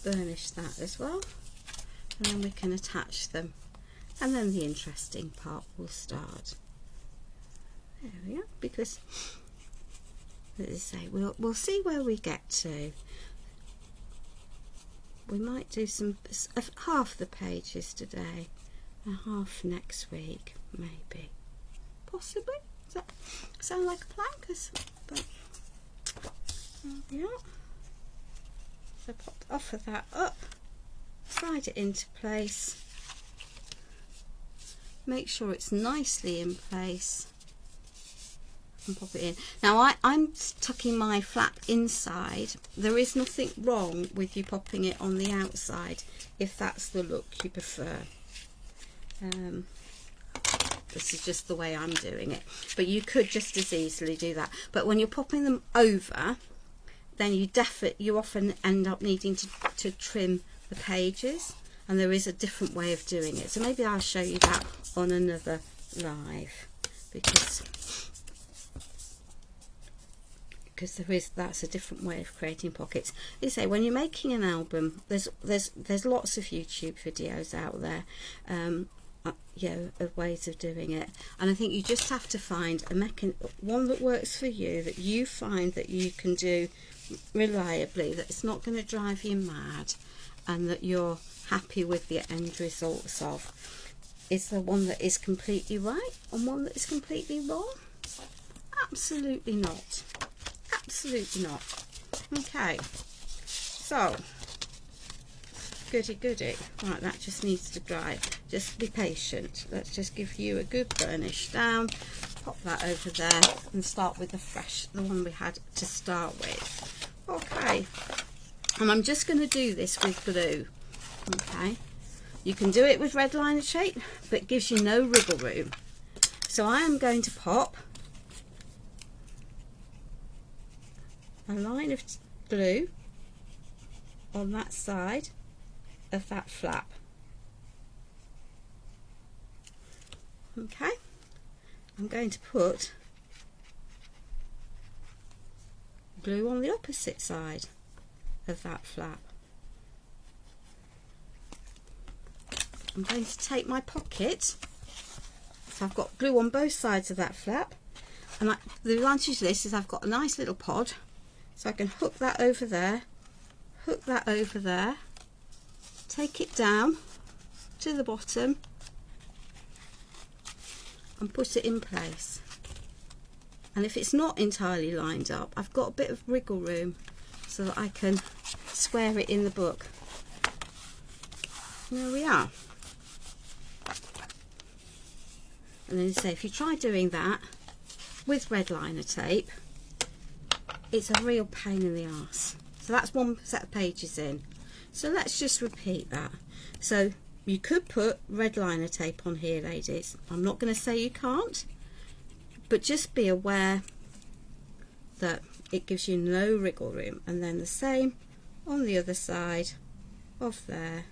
burnish that as well, and then we can attach them, and then the interesting part will start. There we are, because as I say, we'll see where we get to. we might do some half the pages today and half next week, maybe, possibly. Does that sound like a plan? But yeah. So pop the off of that up, slide it into place, make sure it's nicely in place, and pop it in. Now I'm tucking my flap inside. There is nothing wrong with you popping it on the outside if that's the look you prefer. This is just the way I'm doing it, but you could just as easily do that. But when you're popping them over, then you often end up needing to trim the pages, and there is a different way of doing it. So maybe I'll show you that on another live, because that's a different way of creating pockets. They say when you're making an album, there's lots of YouTube videos out there, you know, of ways of doing it, and I think you just have to find one that works for you, that you find that you can do reliably, that it's not going to drive you mad, and that you're happy with the end results of. Is there one that is completely right and one that is completely wrong? Absolutely not. Absolutely not. Okay, so goody. Right, that just needs to dry. Just be patient. Let's just give you a good burnish down. Pop that over there and start with the one we had to start with. Okay, and I'm just going to do this with glue. Okay, you can do it with red liner tape, but it gives you no wriggle room. So I am going to pop a line of glue on that side of that flap. Okay, I'm going to put glue on the opposite side of that flap. I'm going to take my pocket, so I've got glue on both sides of that flap, and the advantage of this is I've got a nice little pod, so I can hook that over there, hook that over there, take it down to the bottom and put it in place. And if it's not entirely lined up, I've got a bit of wriggle room so that I can square it in the book. There we are. And then say, if you try doing that with red liner tape, it's a real pain in the arse. So that's one set of pages in. So let's just repeat that. So you could put red liner tape on here, ladies. I'm not going to say you can't, but just be aware that it gives you no wriggle room. And then the same on the other side of there.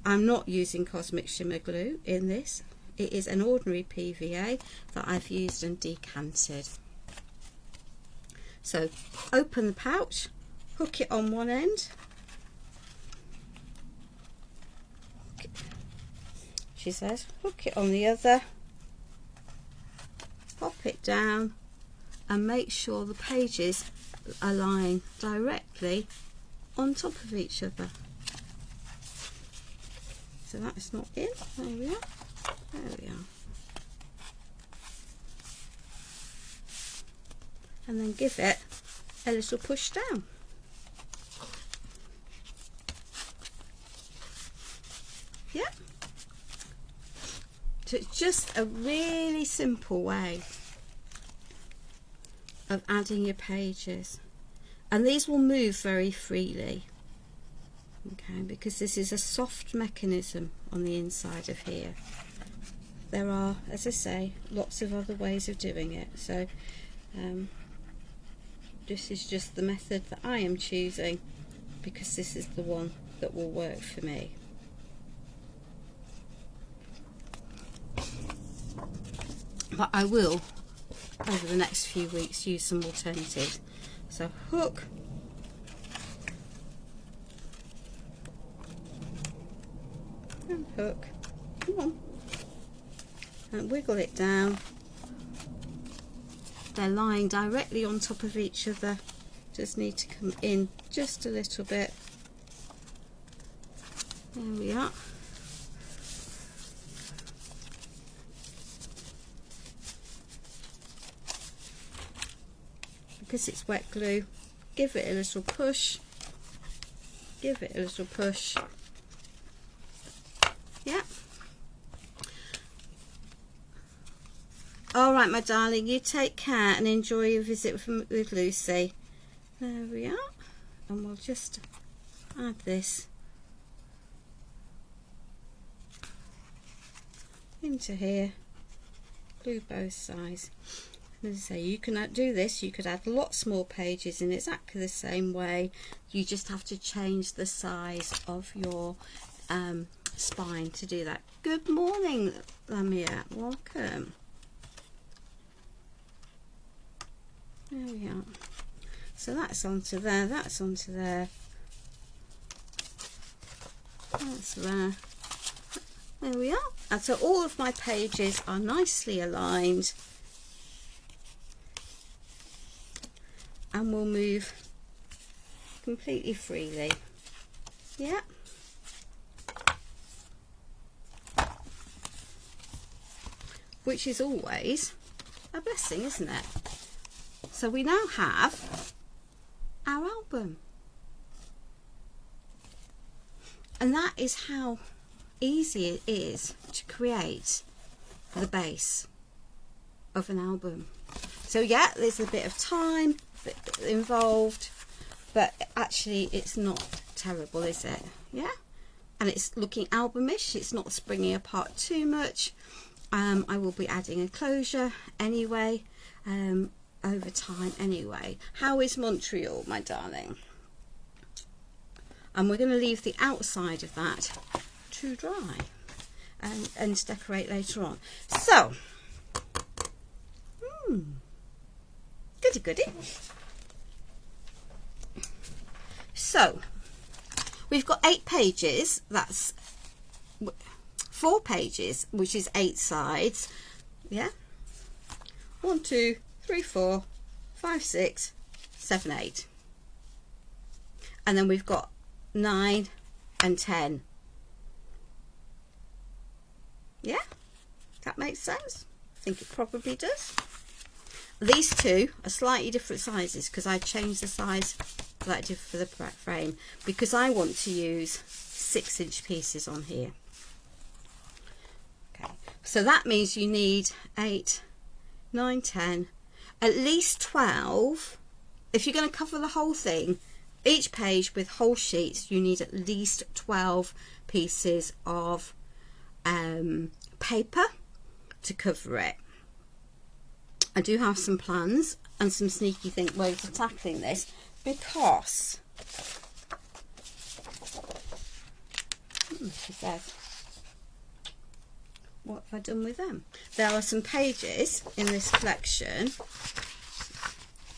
I'm not using Cosmic Shimmer glue in this. It is an ordinary PVA that I've used and decanted. So open the pouch, hook it on one end. She says, hook it on the other, pop it down, and make sure the pages are lying directly on top of each other. So that's not in. There we are. There we are. And then give it a little push down. Yeah. So it's just a really simple way of adding your pages, and these will move very freely, okay, because this is a soft mechanism on the inside of here. There are, as I say, lots of other ways of doing it, so this is just the method that I am choosing because this is the one that will work for me. But I will, over the next few weeks, use some alternatives. So hook, and hook, come on, and wiggle it down. They're lying directly on top of each other, just need to come in just a little bit, There we are. Because it's wet glue, give it a little push. Give it a little push. Yeah. All right, my darling, you take care and enjoy your visit with Lucy. There we are. And we'll just add this into here, glue both sides. And as I say, you can do this, you could add lots more pages in exactly the same way. You just have to change the size of your spine to do that. Good morning, Lamia, welcome. There we are. So that's onto there, that's onto there, that's there. There we are. And so all of my pages are nicely aligned. And we'll move completely freely. Yeah. Which is always a blessing, isn't it? So we now have our album. And that is how easy it is to create the base of an album. So yeah, there's a bit of time involved, but actually it's not terrible, is it? Yeah. And it's looking albumish, it's not springing apart too much. I will be adding a closure anyway, over time anyway. How is Montreal, my darling? And we're going to leave the outside of that to dry and decorate later on. So, goody goody. So, we've got 8 pages, that's 4 pages, which is 8 sides. Yeah, 1, 2, 3, 4, 5, 6, 7, 8. And then we've got 9 and 10. Yeah, that makes sense. I think it probably does. These two are slightly different sizes because I changed the size that I did for the frame because I want to use 6-inch pieces on here. Okay, so that means you need 8, 9, 10, at least 12. If you're going to cover the whole thing, each page with whole sheets, you need at least 12 pieces of paper to cover it. I do have some plans and some sneaky ways of tackling this because she says, what have I done with them? There are some pages in this collection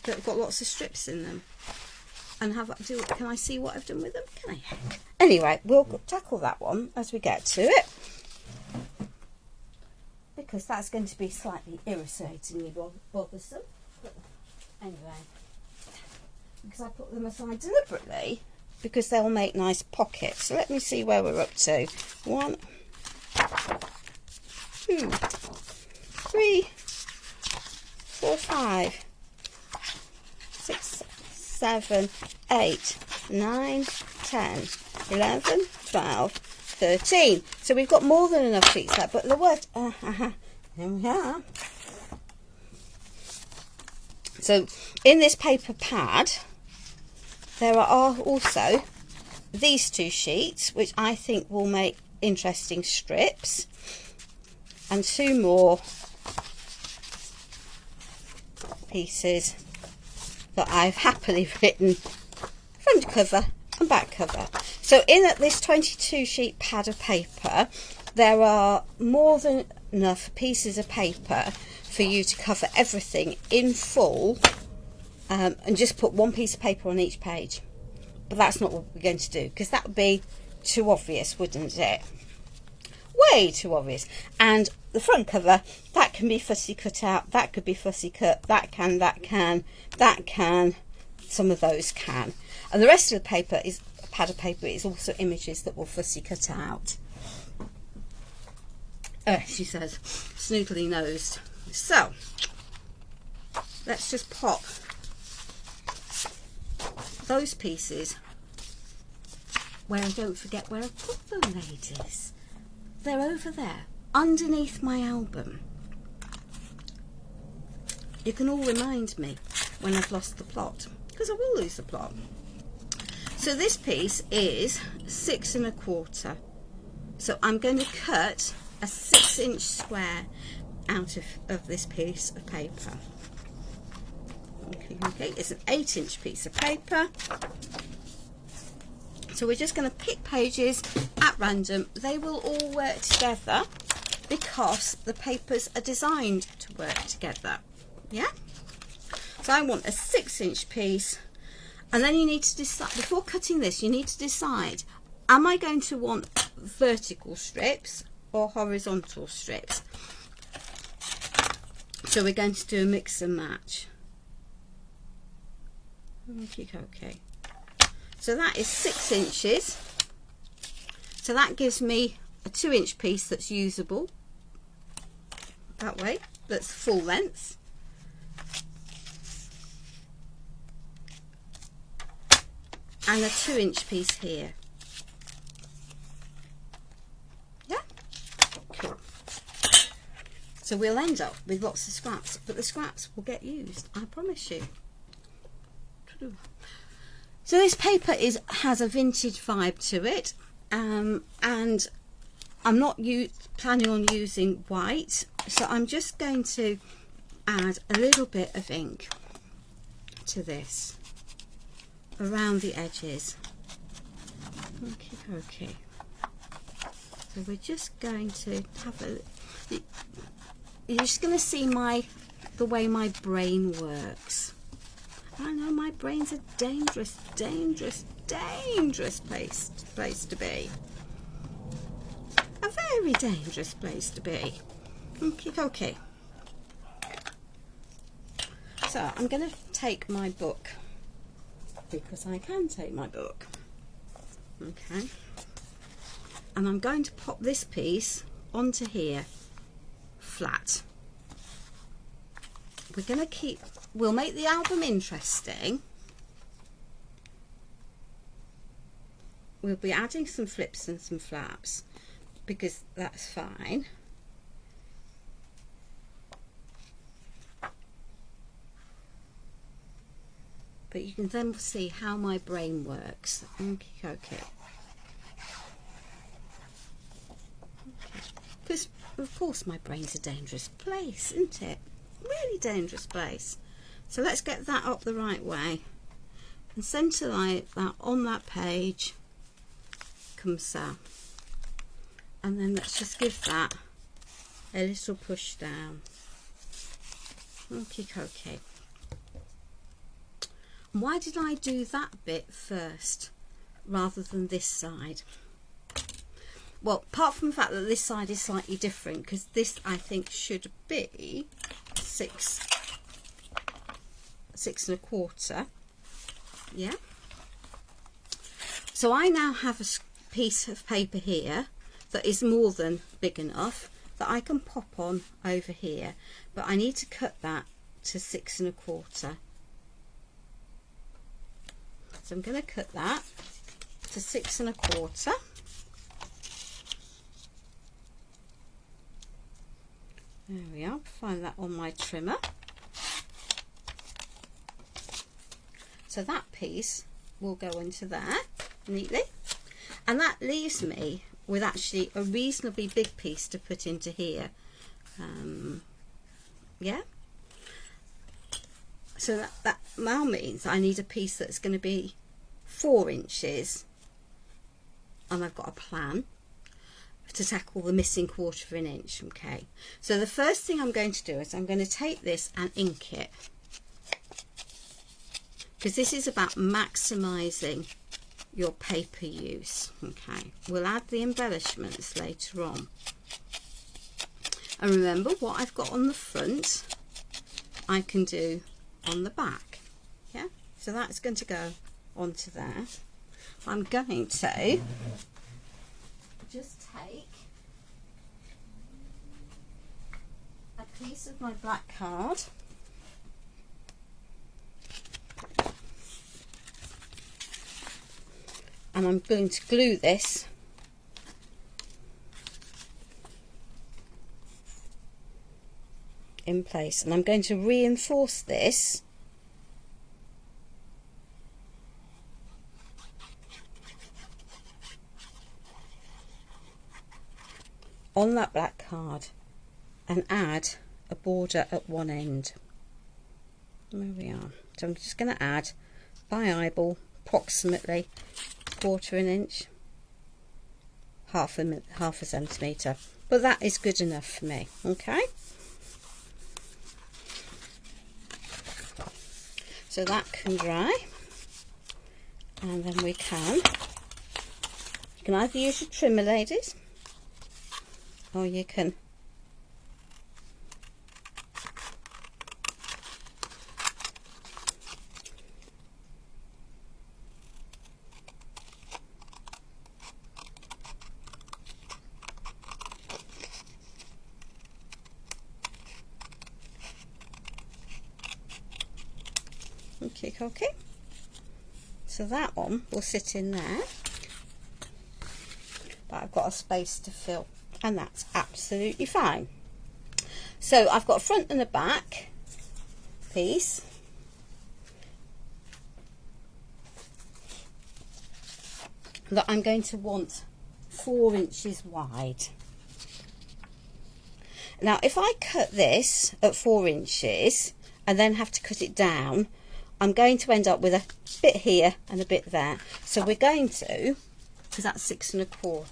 that have got lots of strips in them. And can I see what I've done with them? Can I? Heck. Anyway, we'll tackle that one as we get to it, because that's going to be slightly irritatingly bothersome. But anyway, because I put them aside deliberately because they'll make nice pockets. So let me see where we're up to. 1, 2, 3, 4, 5, 6, 7, 8, 9, 10, 11, 12, 13. So we've got more than enough sheets there, but the word here we are. So in this paper pad there are also these 2 sheets which I think will make interesting strips, and 2 more pieces that I've happily written front cover and back cover. So in this 22 sheet pad of paper there are more than enough pieces of paper for you to cover everything in full, and just put 1 piece of paper on each page. But that's not what we're going to do, because that would be too obvious, wouldn't it? Way too obvious. And the front cover, that can be fussy cut out, that could be fussy cut, that can, some of those can. And the rest of the paper is pad of paper is also images that will fussy cut out. She says, snoodly nosed. So let's just pop those pieces where I don't forget where I put them, ladies. They're over there underneath my album. You can all remind me when I've lost the plot, because I will lose the plot. So this piece is 6 1/4. So I'm going to cut a 6-inch square out of this piece of paper. Okay, it's an 8-inch piece of paper. So we're just going to pick pages at random. They will all work together because the papers are designed to work together. Yeah? So I want a 6-inch piece, and then you need to decide, before cutting this, you need to decide, am I going to want vertical strips or horizontal strips? So we're going to do a mix and match. Okay. So that is 6 inches. So that gives me a 2-inch piece that's usable. That way, that's full length. And a 2-inch piece here. Yeah? Cool. So we'll end up with lots of scraps, but the scraps will get used, I promise you. So this paper has a vintage vibe to it, and I'm not planning on using white, so I'm just going to add a little bit of ink to this around the edges. Okay. So we're just going to have you're just going to see the way my brain works. I know my brain's a dangerous place to be. A very dangerous place to be. Okay. So I'm going to take my book, because I can take my book. Okay. And I'm going to pop this piece onto here flat. We'll make the album interesting. We'll be adding some flips and some flaps, because that's fine. But you can then see how my brain works. Okay. Because of course my brain's a dangerous place, isn't it? Really dangerous place. So let's get that up the right way and centre like that on that page. Comme ça. And then let's just give that a little push down. Okay. Why did I do that bit first rather than this side? Well, apart from the fact that this side is slightly different, because this I think should be 6 1/4. Yeah. So I now have a piece of paper here that is more than big enough that I can pop on over here, but I need to cut that to 6 1/4. So I'm going to cut that to 6 1/4. There we are. Find that on my trimmer. So that piece will go into there neatly, and that leaves me with actually a reasonably big piece to put into here. Yeah. So that now means I need a piece that's going to be 4 inches, and I've got a plan to tackle the missing 1/4 inch. Okay, so the first thing I'm going to do is I'm going to take this and ink it, because this is about maximising your paper use. Okay, we'll add the embellishments later on, and remember, what I've got on the front I can do on the back. Yeah, so that's going to go onto there. I'm going to just take a piece of my black card and I'm going to glue this in place, and I'm going to reinforce this on that black card and add a border at one end. There we are. So I'm just going to add by eyeball approximately 1/4 inch, half a centimetre, but that is good enough for me. Okay, so that can dry, and then you can either use your trimmer, ladies, or you can okay. So that one will sit in there, but I've got a space to fill, and that's absolutely fine. So I've got a front and a back piece. That I'm going to want 4 inches wide. Now if I cut this at 4 inches and then have to cut it down, I'm going to end up with a bit here and a bit there. So we're going to, because that's 6 1/4,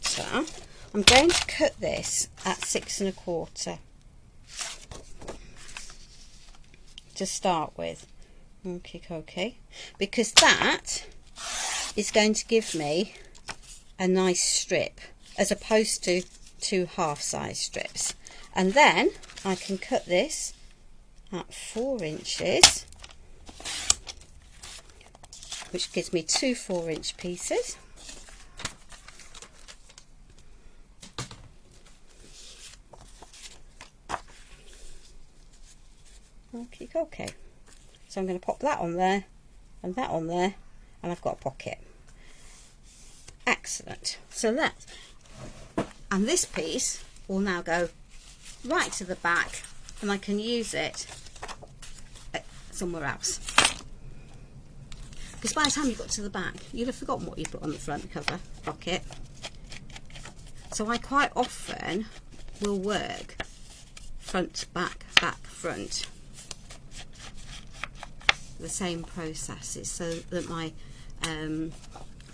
I'm going to cut this at 6 1/4 to start with. Okay, because that is going to give me a nice strip as opposed to 2 half-size strips, and then I can cut this at 4 inches, which gives me 2 4-inch pieces. Okay, so I'm going to pop that on there and that on there, and I've got a pocket. Excellent. So and this piece will now go right to the back, and I can use it somewhere else. Because by the time you got to the back, you'd have forgotten what you put on the front cover pocket. So I quite often will work front, back, back, front. The same processes, so that my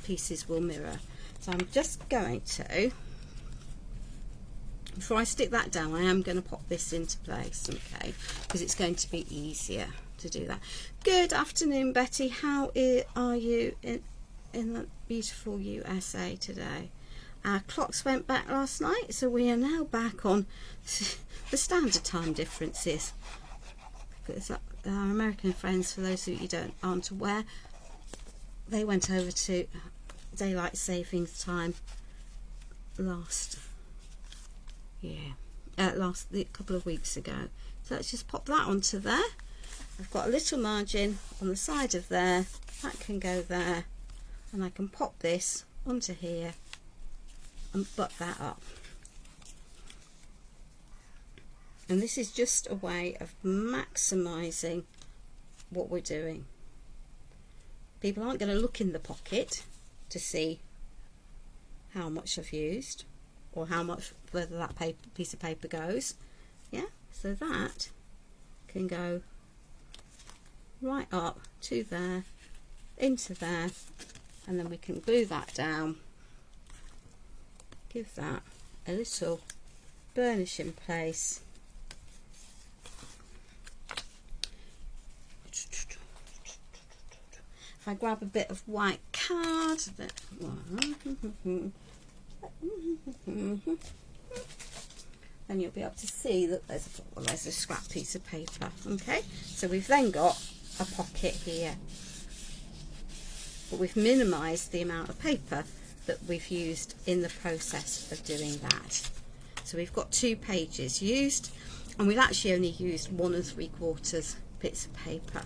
pieces will mirror. So I'm just going to, before I stick that down, I am going to pop this into place, okay, because it's going to be easier to do that. Good afternoon, Betty. How are you in the beautiful USA today? Our clocks went back last night, so we are now back on the standard time differences. Because our American friends, for those of you who aren't aware, they went over to daylight savings time last couple of weeks ago. So let's just pop that onto there. I've got a little margin on the side of there, that can go there, and I can pop this onto here and butt that up. And this is just a way of maximising what we're doing. People aren't going to look in the pocket to see how much I've used or how much further that piece of paper goes. Yeah, so that can go right up to there, into there, and then we can glue that down, give that a little burnish in place. If I grab a bit of white card, then you'll be able to see that there's a scrap piece of paper. Okay, so we've then got a pocket here. but we've minimised the amount of paper that we've used in the process of doing that. So we've got 2 pages used, and we've actually only used 1 3/4 bits of paper.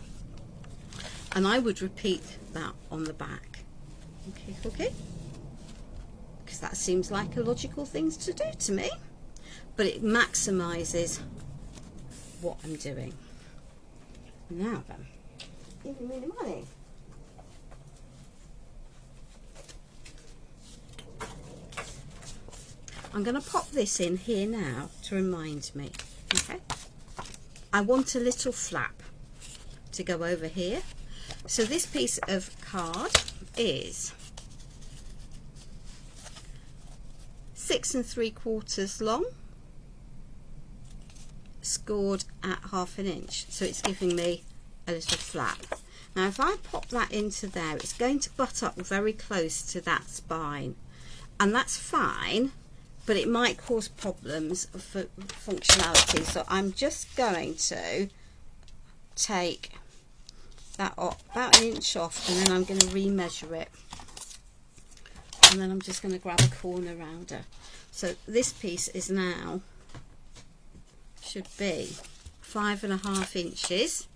And I would repeat that on the back. Okay, because that seems like a logical thing to do to me, but it maximises what I'm doing. Now then, give me the money. I'm going to pop this in here now to remind me. Okay, I want a little flap to go over here. So this piece of card is 6 3/4 long, scored at 1/2 inch, so it's giving me a little flap. Now if I pop that into there, it's going to butt up very close to that spine, and that's fine, but it might cause problems for functionality. So I'm just going to take that up about 1 inch off, and then I'm going to remeasure it, and then I'm just going to grab a corner rounder. So this piece is now, should be 5.5 inches.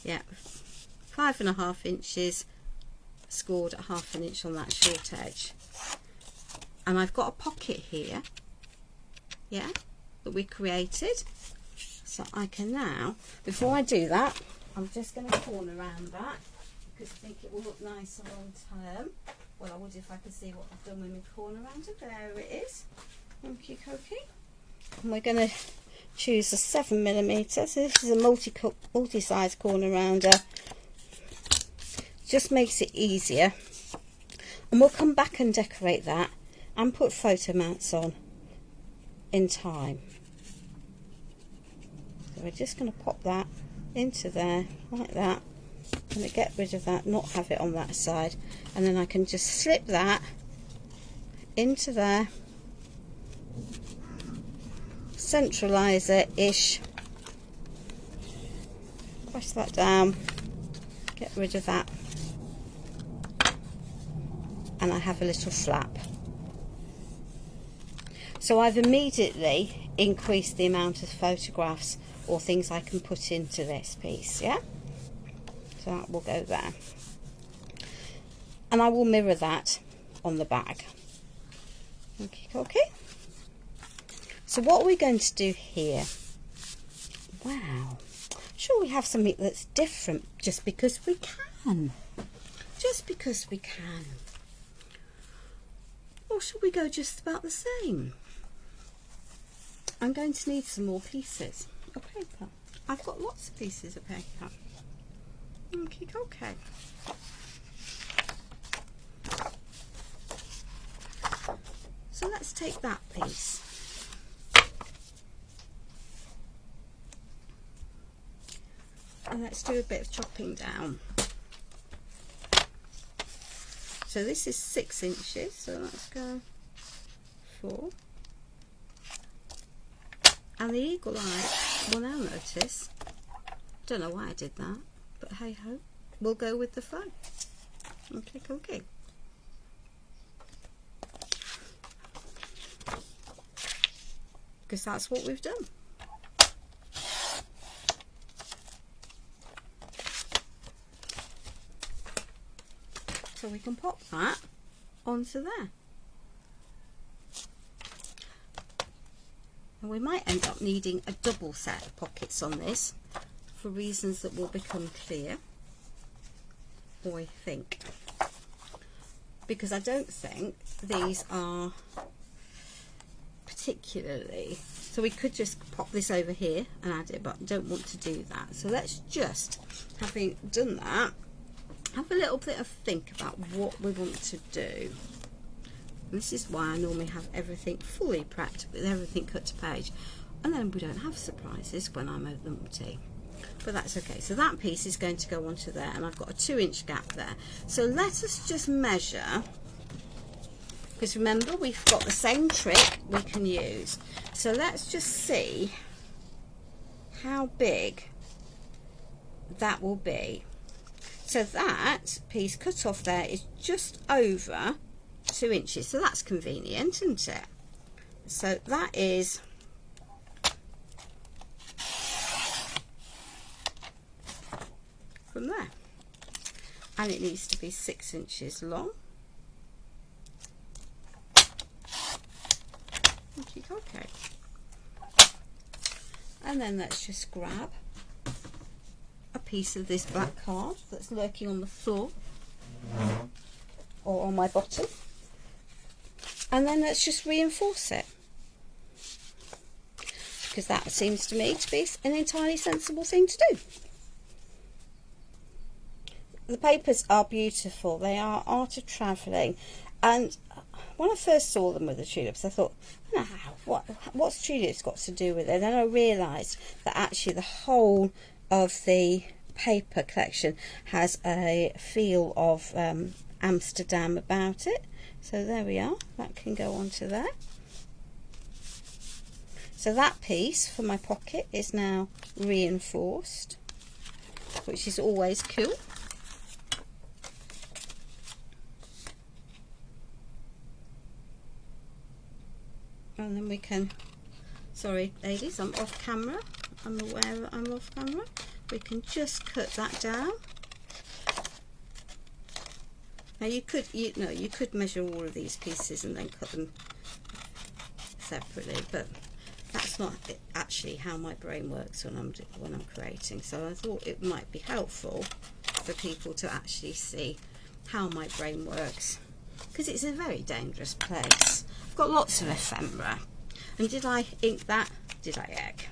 Yeah, 5.5 inches, scored at 1/2 inch on that short edge. And I've got a pocket here, yeah, that we created. So I can now, before I do that, I'm just going to corner around that, because I think it will look nicer long term. Well, I would if I could see what I've done with my corner rounder. There it is. Okie dokie. And we're going to choose a 7mm. So this is a multi-size corner rounder. Just makes it easier. And we'll come back and decorate that and put photo mounts on in time. So we're just going to pop that into there like that. I'm going to get rid of that, not have it on that side, and then I can just slip that into there, centralise it-ish, press that down, get rid of that, and I have a little flap. So I've immediately increased the amount of photographs or things I can put into this piece, yeah? So that will go there. And I will mirror that on the back. Okay. So what are we going to do here? Wow. Sure, we have something that's different just because we can. Just because we can. Or should we go just about the same? I'm going to need some more pieces of paper. I've got lots of pieces of paper. Okay. So let's take that piece. And let's do a bit of chopping down. So this is 6 inches, so let's go 4. And the eagle eye will now notice, don't know why I did that, but hey ho, we'll go with the flow. Okay. Because that's what we've done. So we can pop that onto there. And we might end up needing a double set of pockets on this for reasons that will become clear, or I think. Because I don't think these are particularly, so we could just pop this over here and add it, but I don't want to do that. So let's just, having done that, have a little bit of think about what we want to do. And this is why I normally have everything fully prepped with everything cut to page, and then we don't have surprises when I'm at them tea. But that's okay. So that piece is going to go onto there, and I've got a 2-inch gap there. So let us just measure, because remember we've got the same trick we can use. So let's just see how big that will be. So that piece cut off there is just over 2 inches, so that's convenient, isn't it? So that is from there, and it needs to be 6 inches long. Okay, and then let's just grab a piece of this black card that's lurking on the floor or on my bottom, and then let's just reinforce it, because that seems to me to be an entirely sensible thing to do. The papers are beautiful, they are art of travelling, and when I first saw them with the tulips I thought, what's tulips got to do with it? And then I realised that actually the whole of the paper collection has a feel of Amsterdam about it. So there we are, that can go onto there. So that piece for my pocket is now reinforced, which is always cool. And then we can, sorry ladies, I'm off camera, I'm aware that I'm off camera. We can just cut that down. Now you could measure all of these pieces and then cut them separately, but that's not actually how my brain works when I'm creating. So I thought it might be helpful for people to actually see how my brain works, because it's a very dangerous place. I've got lots of ephemera, and did I ink that? Did I egg?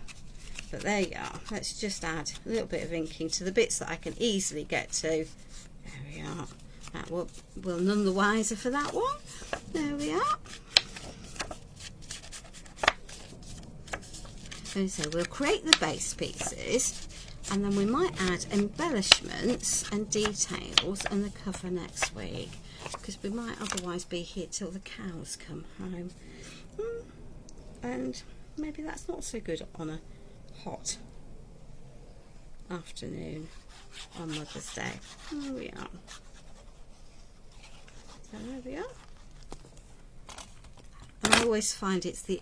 But there you are. Let's just add a little bit of inking to the bits that I can easily get to. There we are. That we're none the wiser for that one. There we are. And so we'll create the base pieces, and then we might add embellishments and details and the cover next week, because we might otherwise be here till the cows come home, and maybe that's not so good on a hot afternoon on Mother's Day. There we are. So there we are. And I always find it's the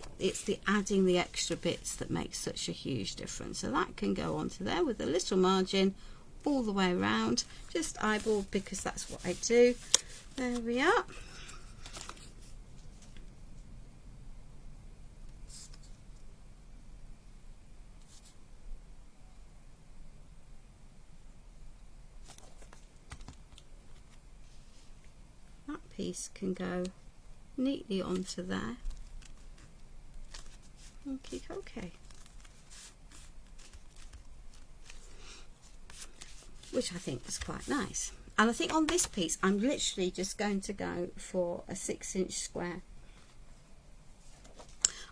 adding the extra bits that makes such a huge difference. So that can go onto there with a little margin all the way around, just eyeballed because that's what I do. There we are. That piece can go neatly onto there. Okay. Which I think is quite nice. And I think on this piece I'm literally just going to go for a 6-inch square,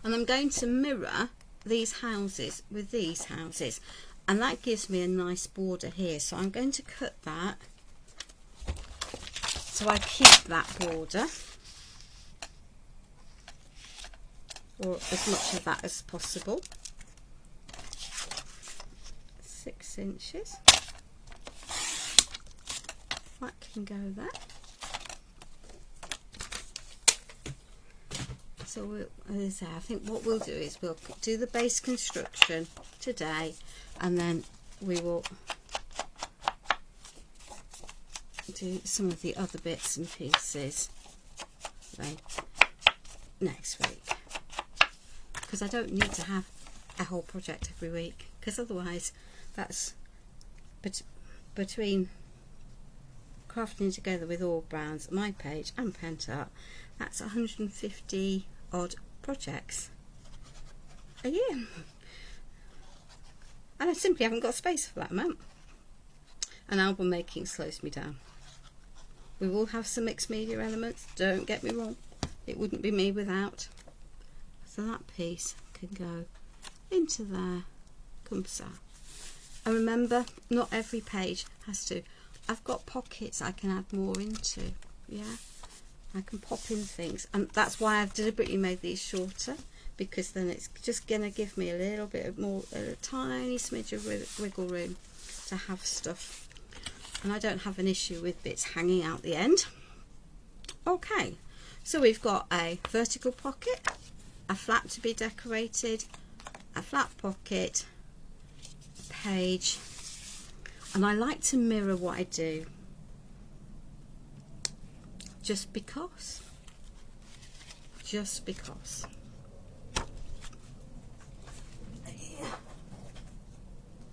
and I'm going to mirror these houses with these houses, and that gives me a nice border here. So I'm going to cut that so I keep that border, or as much of that as possible. 6 inches. That can go there. So as I think what we'll do is we'll do the base construction today, and then we will do some of the other bits and pieces next week, because I don't need to have a whole project every week, because otherwise that's between crafting together with all browns, my page and Penta, that's 150 odd projects a year, and I simply haven't got space for that amount. And album making slows me down. We will have some mixed media elements, don't get me wrong, it wouldn't be me without. So that piece can go into there, comme ça. And remember, not every page has to. I've got pockets I can add more into, yeah, I can pop in things, and that's why I've deliberately made these shorter, because then it's just going to give me a little bit of more, a tiny smidge of wiggle room to have stuff. and I don't have an issue with bits hanging out the end. Okay, so we've got a vertical pocket, a flap to be decorated, a flap pocket, a page, and I like to mirror what I do just because.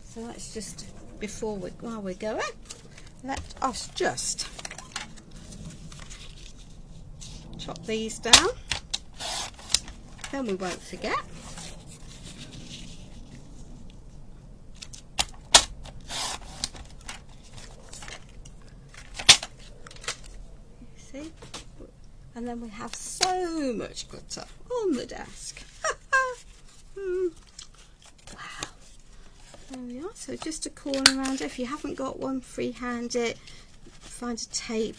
So let's just, while we're going, let us just chop these down, then we won't forget. You see? And then we have so much glitter on the desk. Wow. There we are. So just a corner around it. If you haven't got one, freehand it. Find a tape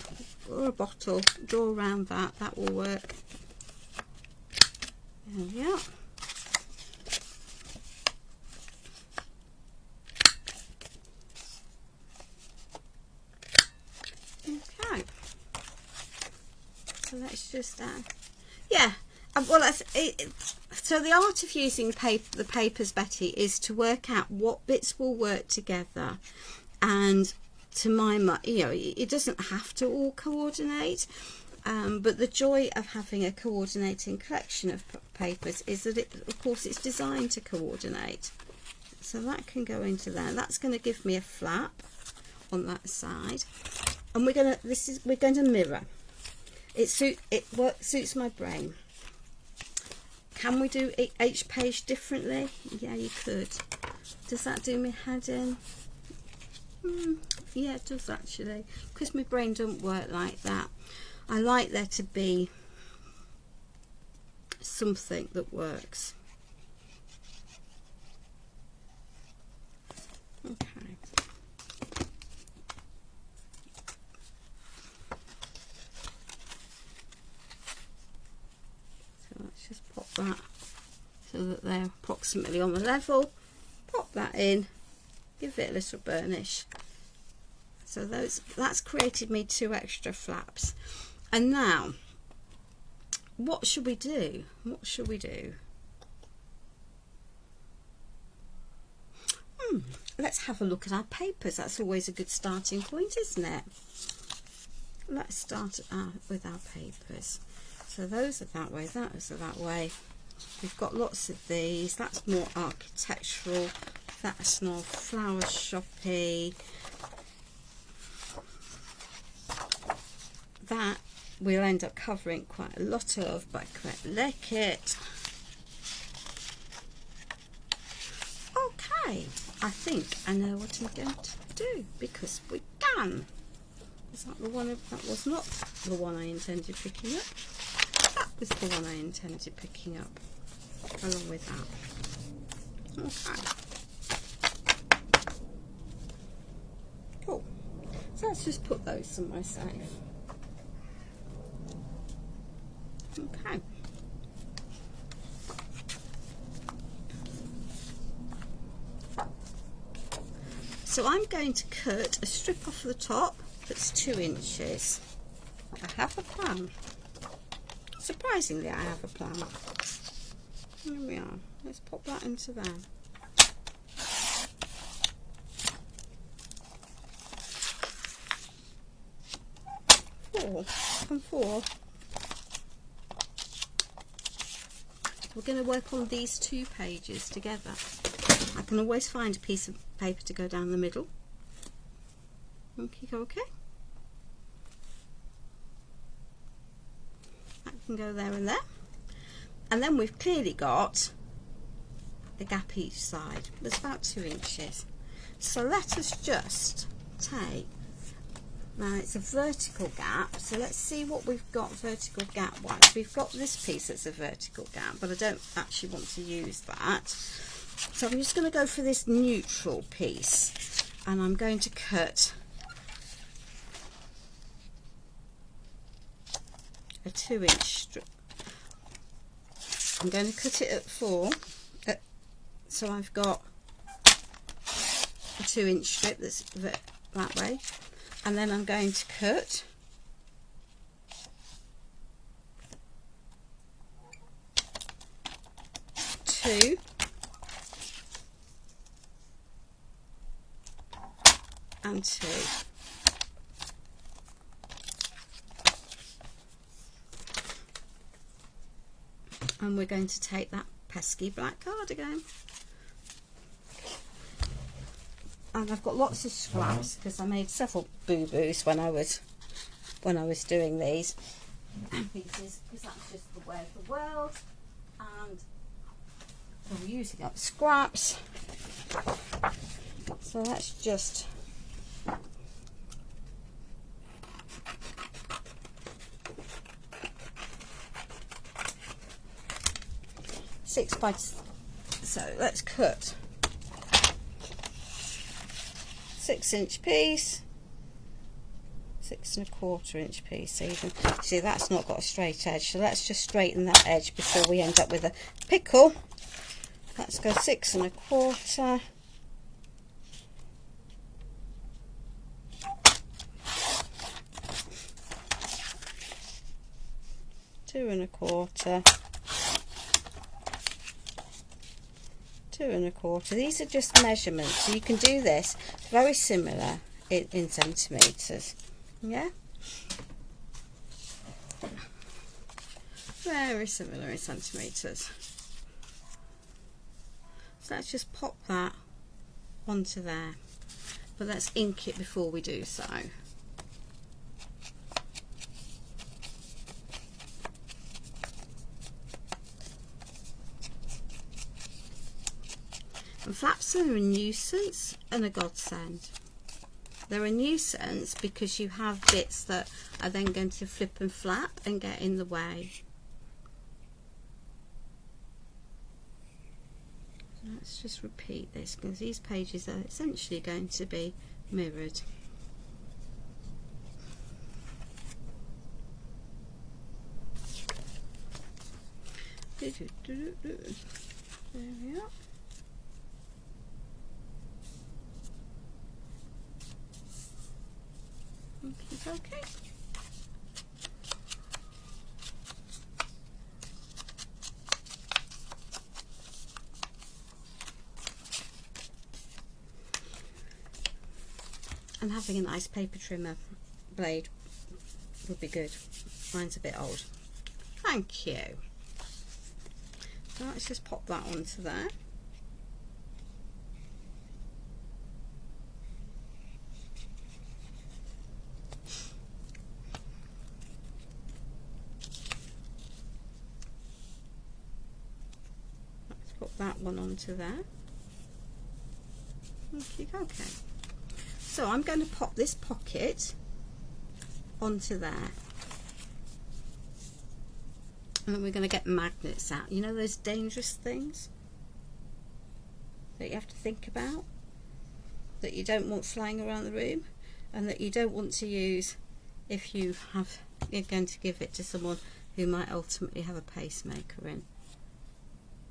or a bottle, draw around that. That will work. There we are. Okay. So let's just yeah. Well, that's it. So the art of using the papers, Betty, is to work out what bits will work together, and to my mind, you know, it doesn't have to all coordinate, but the joy of having a coordinating collection of papers is that it, of course, it's designed to coordinate. So that can go into there. That's going to give me a flap on that side, and we're going to mirror. It suits my brain. Can we do each page differently? Yeah, you could. Does that do me head in? Yeah, it does actually, because my brain doesn't work like that. I like there to be something that works. Okay. So let's just pop that so that they're approximately on the level. Pop that in, give it a little burnish. So that's created me 2 extra flaps. And now, what should we do? What should we do? Let's have a look at our papers. That's always a good starting point, isn't it? Let's start with our papers. So those are that way, those are that way. We've got lots of these. That's more architectural. That's more flower shoppy. That we'll end up covering quite a lot of, but I quite like it. Okay, I think I know what I'm going to do, because we can. Is that the one? That was not the one I intended picking up. That was the one I intended picking up along with that. Okay. Cool. So let's just put those somewhere safe. Okay. So I'm going to cut a strip off the top that's 2 inches. I have a plan. Surprisingly, I have a plan. Here we are. Let's pop that into there. 4 and 4. We're going to work on these 2 pages together. I can always find a piece of paper to go down the middle. Okay. That can go there and there. And then we've clearly got a gap each side. That's about 2 inches. So let us just take, now it's a vertical gap, so let's see what we've got vertical gap wise. We've got this piece that's a vertical gap, but I don't actually want to use that. So I'm just going to go for this neutral piece, and I'm going to cut a 2-inch strip. I'm going to cut it at 4, so I've got a 2-inch strip that's that way. and then I'm going to cut two and two. And we're going to take that pesky black cardigan. And I've got lots of scraps because I made several boo-boos when I was doing these pieces, because that's just the way of the world. And I'm using up scraps. So let's just so let's cut 6-inch piece, 6 1/4 inch piece even. See, that's not got a straight edge, so let's just straighten that edge before we end up with a pickle. Let's go 6 1/4. Two and a quarter. 2 1/4. These are just measurements, so you can do this very similar in centimetres. Yeah, very similar in centimetres. So let's just pop that onto there, but let's ink it before we do so. And flaps are a nuisance and a godsend. They're a nuisance because you have bits that are then going to flip and flap and get in the way. So let's just repeat this because these pages are essentially going to be mirrored. There we are. Okay. And having a nice paper trimmer blade would be good. Mine's a bit old. Thank you. So let's just pop that onto there. Put that one onto there. Okay. So I'm going to pop this pocket onto there. And then we're going to get magnets out. You know those dangerous things that you have to think about, that you don't want flying around the room, and that you don't want to use if you're going to give it to someone who might ultimately have a pacemaker in.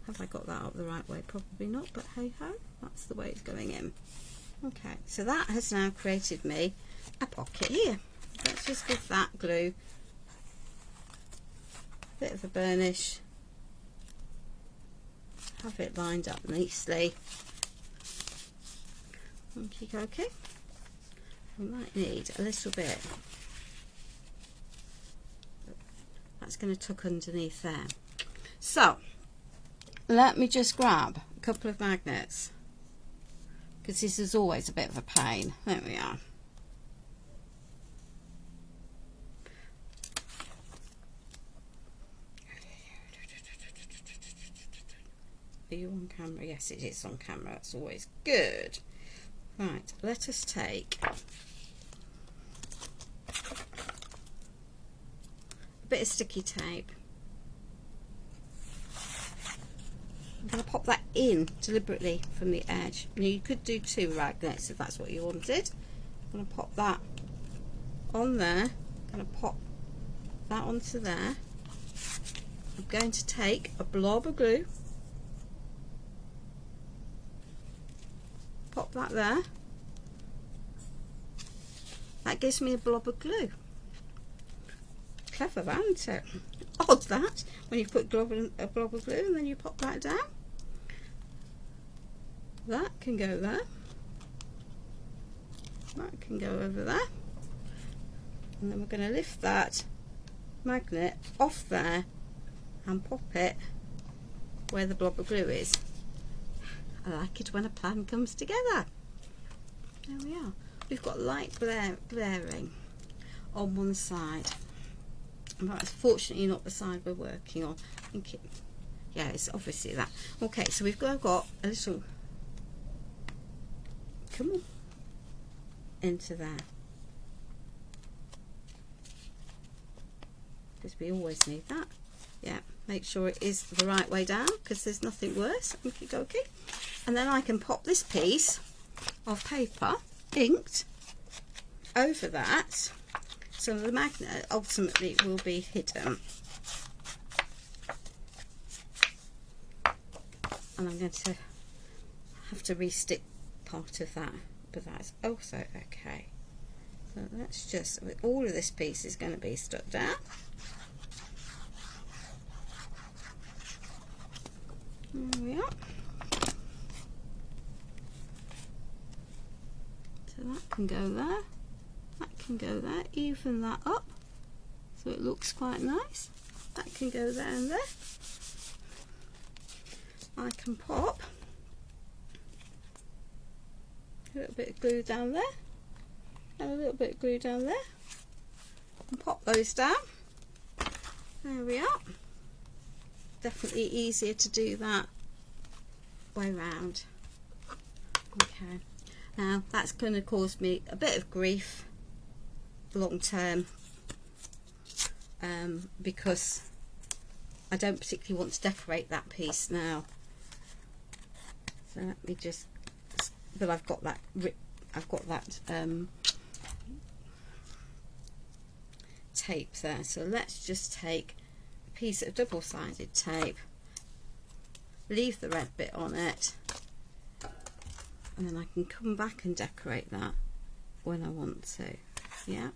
Have I got that up the right way? Probably not, but hey ho, that's the way it's going in. Okay, so that has now created me a pocket here. Let's just give that glue a bit of a burnish, have it lined up nicely. Okay, we might need a little bit. That's going to tuck underneath there. So let me just grab a couple of magnets, because this is always a bit of a pain. There we are. Are you on camera? Yes, it is on camera. That's always good. Right, let us take a bit of sticky tape. I'm going to pop that in deliberately from the edge. Now you could do 2 magnets if that's what you wanted. I'm going to pop that on there. I'm going to pop that onto there. I'm going to take a blob of glue, pop that there. That gives me a blob of glue. Clever, isn't it? Odd that, when you put a blob of glue and then you pop that down. That can go there. That can go over there. And then we're going to lift that magnet off there and pop it where the blob of glue is. I like it when a plan comes together. There we are. We've got light glaring on one side. That's fortunately not the side we're working on. I think it, yeah, it's obviously that. Okay, so we've got a little, come on, into there. Because we always need that. Yeah, make sure it is the right way down, because there's nothing worse. Okay. And then I can pop this piece of paper, inked, over that, so the magnet ultimately will be hidden. And I'm going to have to re-stick part of that, but that's also okay. So let's just, all of this piece is going to be stuck down. There we are. So that can go there, that can go there, even that up so it looks quite nice. That can go there and there. I can pop a little bit of glue down there and a little bit of glue down there and pop those down. There we are. Definitely easier to do that way round. Okay. Now that's going to cause me a bit of grief long term, because I don't particularly want to decorate that piece now. So let me just, but I've got that tape there. So let's just take a piece of double-sided tape, leave the red bit on it, and then I can come back and decorate that when I want to. Yeah,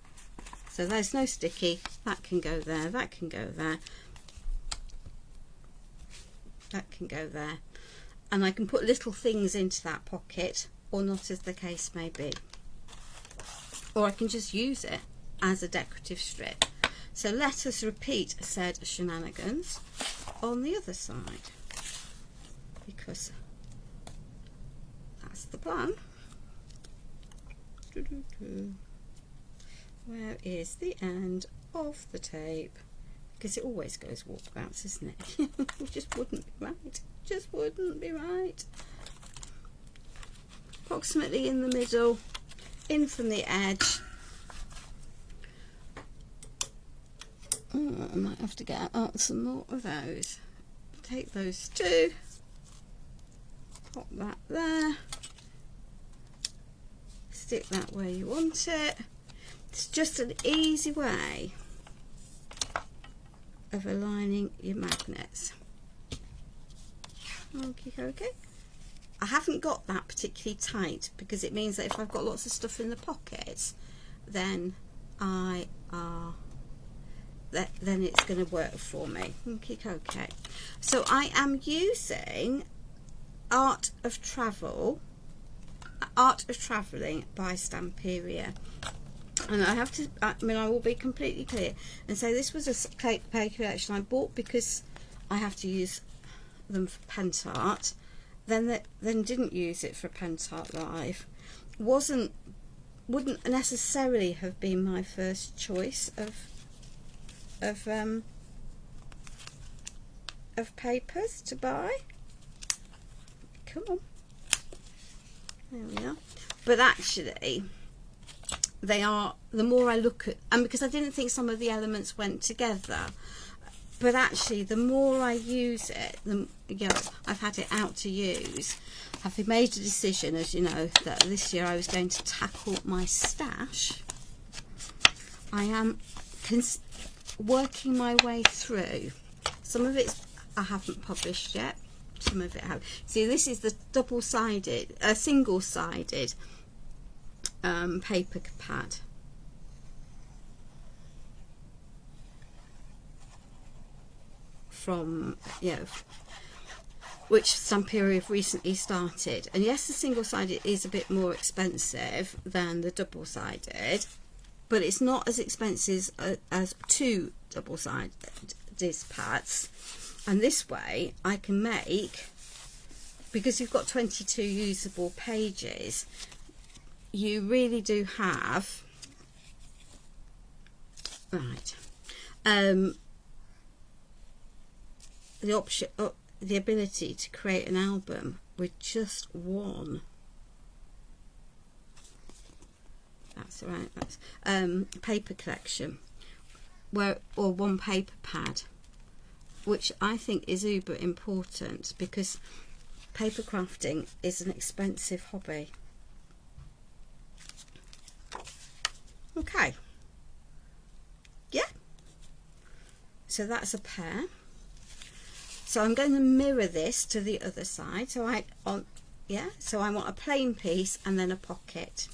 so there's no sticky. That can go there, that can go there, that can go there, and I can put little things into that pocket or not, as the case may be, or I can just use it as a decorative strip. So let us repeat said shenanigans on the other side, because that's the plan. Where is the end of the tape? Because it always goes walkabouts, isn't it? It just wouldn't be right. Just wouldn't be right. Approximately in the middle, in from the edge. Oh, I might have to get out some more of those. Take those two, pop that there, stick that where you want it. It's just an easy way of aligning your magnets. Okay. I haven't got that particularly tight because it means that if I've got lots of stuff in the pockets, then then it's going to work for me. Okay. So I am using Art of Travelling by Stamperia. And I have to, I will be completely clear and say this was a paper collection I bought because I have to use them for Pent Art, then didn't use it for Pent Art Live. Wouldn't necessarily have been my first choice of papers to buy. Come on, there we are. But actually, they are, the more I look at, and because I didn't think some of the elements went together, but actually the more I use it, I've had it out to use. I've made a decision, as you know, that this year I was going to tackle my stash. I am working my way through. Some of it I haven't published yet, some of it I have. See, this is the single-sided paper pad. from, you know, which Stamperia have recently started. And yes, the single-sided is a bit more expensive than the double-sided, but it's not as expensive as 2 double-sided disc pads. And this way I can make, because you've got 22 usable pages, you really do have, right, the option, the ability to create an album with just one. That's right. That's paper collection, or one paper pad, which I think is uber important, because paper crafting is an expensive hobby. Okay. Yeah. So that's a pair. So I'm going to mirror this to the other side. So I want a plain piece and then a pocket.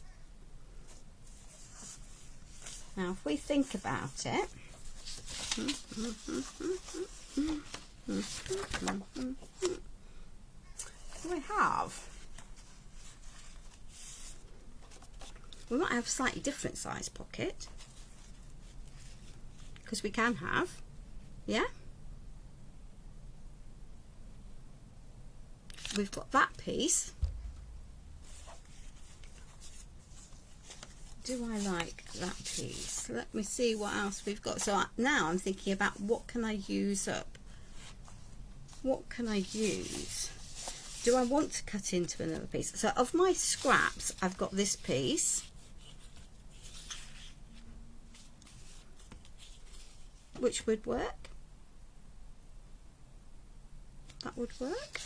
Now if we think about it, we might have a slightly different size pocket, because we can have, yeah, we've got that piece. Do I like that piece? Let me see what else we've got. So now I'm thinking about, what can I use up? What can I use? Do I want to cut into another piece? So of my scraps, I've got this piece, which would work. That would work.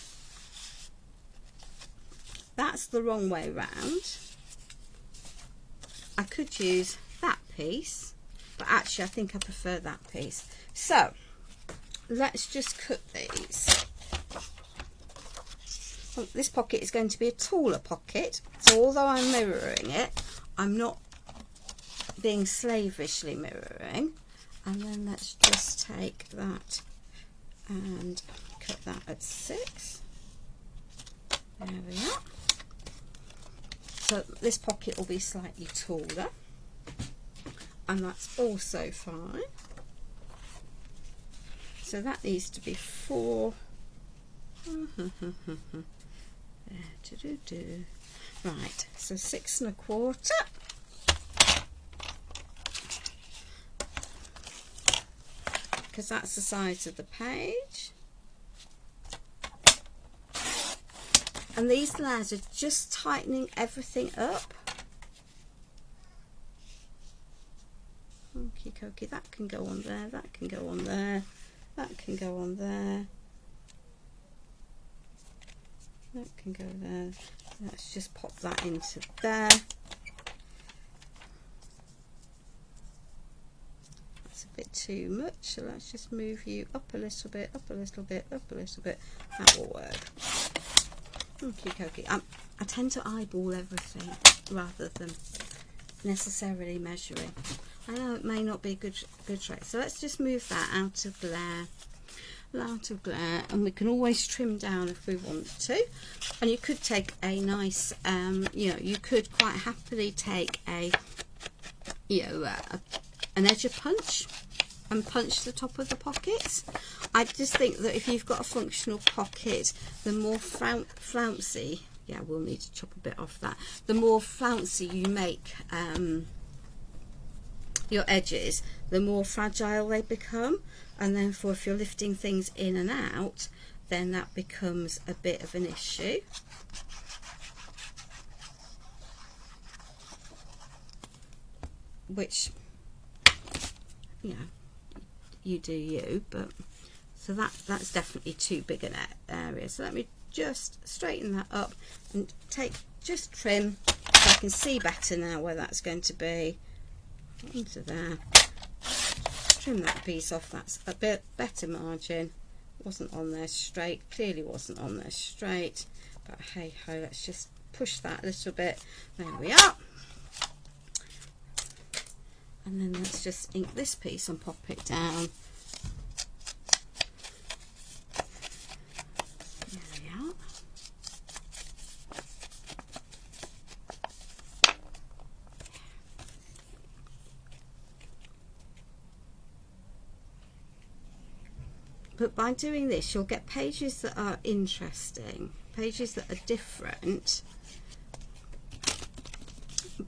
That's the wrong way round. I could use that piece, but actually I think I prefer that piece. So let's just cut these. Well, this pocket is going to be a taller pocket, so although I'm mirroring it, I'm not being slavishly mirroring. And then let's just take that and cut that at 6. There we are. So this pocket will be slightly taller, and that's also fine. So that needs to be 4. Right, so 6 1/4. Because that's the size of the page. And these layers are just tightening everything up. Okie dokie, that can go on there, that can go on there, that can go on there, that can go there. Let's just pop that into there. That's a bit too much, so let's just move you up a little bit, up a little bit, up a little bit. That will work. Okay. I tend to eyeball everything rather than necessarily measuring. I know it may not be a good trick, so let's just move that out of glare, and we can always trim down if we want to. And you could take a nice, you could quite happily take a, an edge of punch and punch the top of the pockets. I just think that if you've got a functional pocket, the more flouncy, yeah, we'll need to chop a bit off that, the more flouncy you make your edges, the more fragile they become, and therefore if you're lifting things in and out, then that becomes a bit of an issue. Which, you do you, but so that's definitely too big an area. So let me just straighten that up and just trim, so I can see better now where that's going to be. Into there. Trim that piece off. That's a bit better margin. Wasn't on there straight. Clearly wasn't on there straight. But hey ho, let's just push that a little bit. There we are. And then let's just ink this piece and pop it down. But by doing this, you'll get pages that are interesting, pages that are different,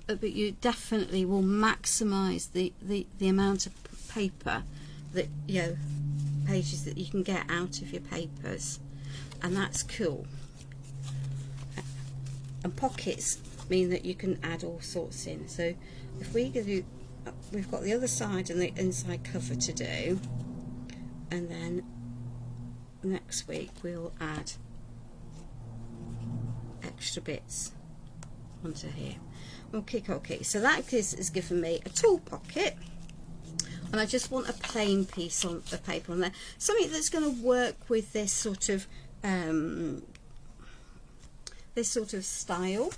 but you definitely will maximise the amount of paper that, you know, pages that you can get out of your papers, and that's cool. And pockets mean that you can add all sorts in. So if we do, we've got the other side and the inside cover to do, and then next week we'll add extra bits onto here. Okay, so that has given me a tall pocket, and I just want a plain piece of paper on there, something that's going to work with this sort of style.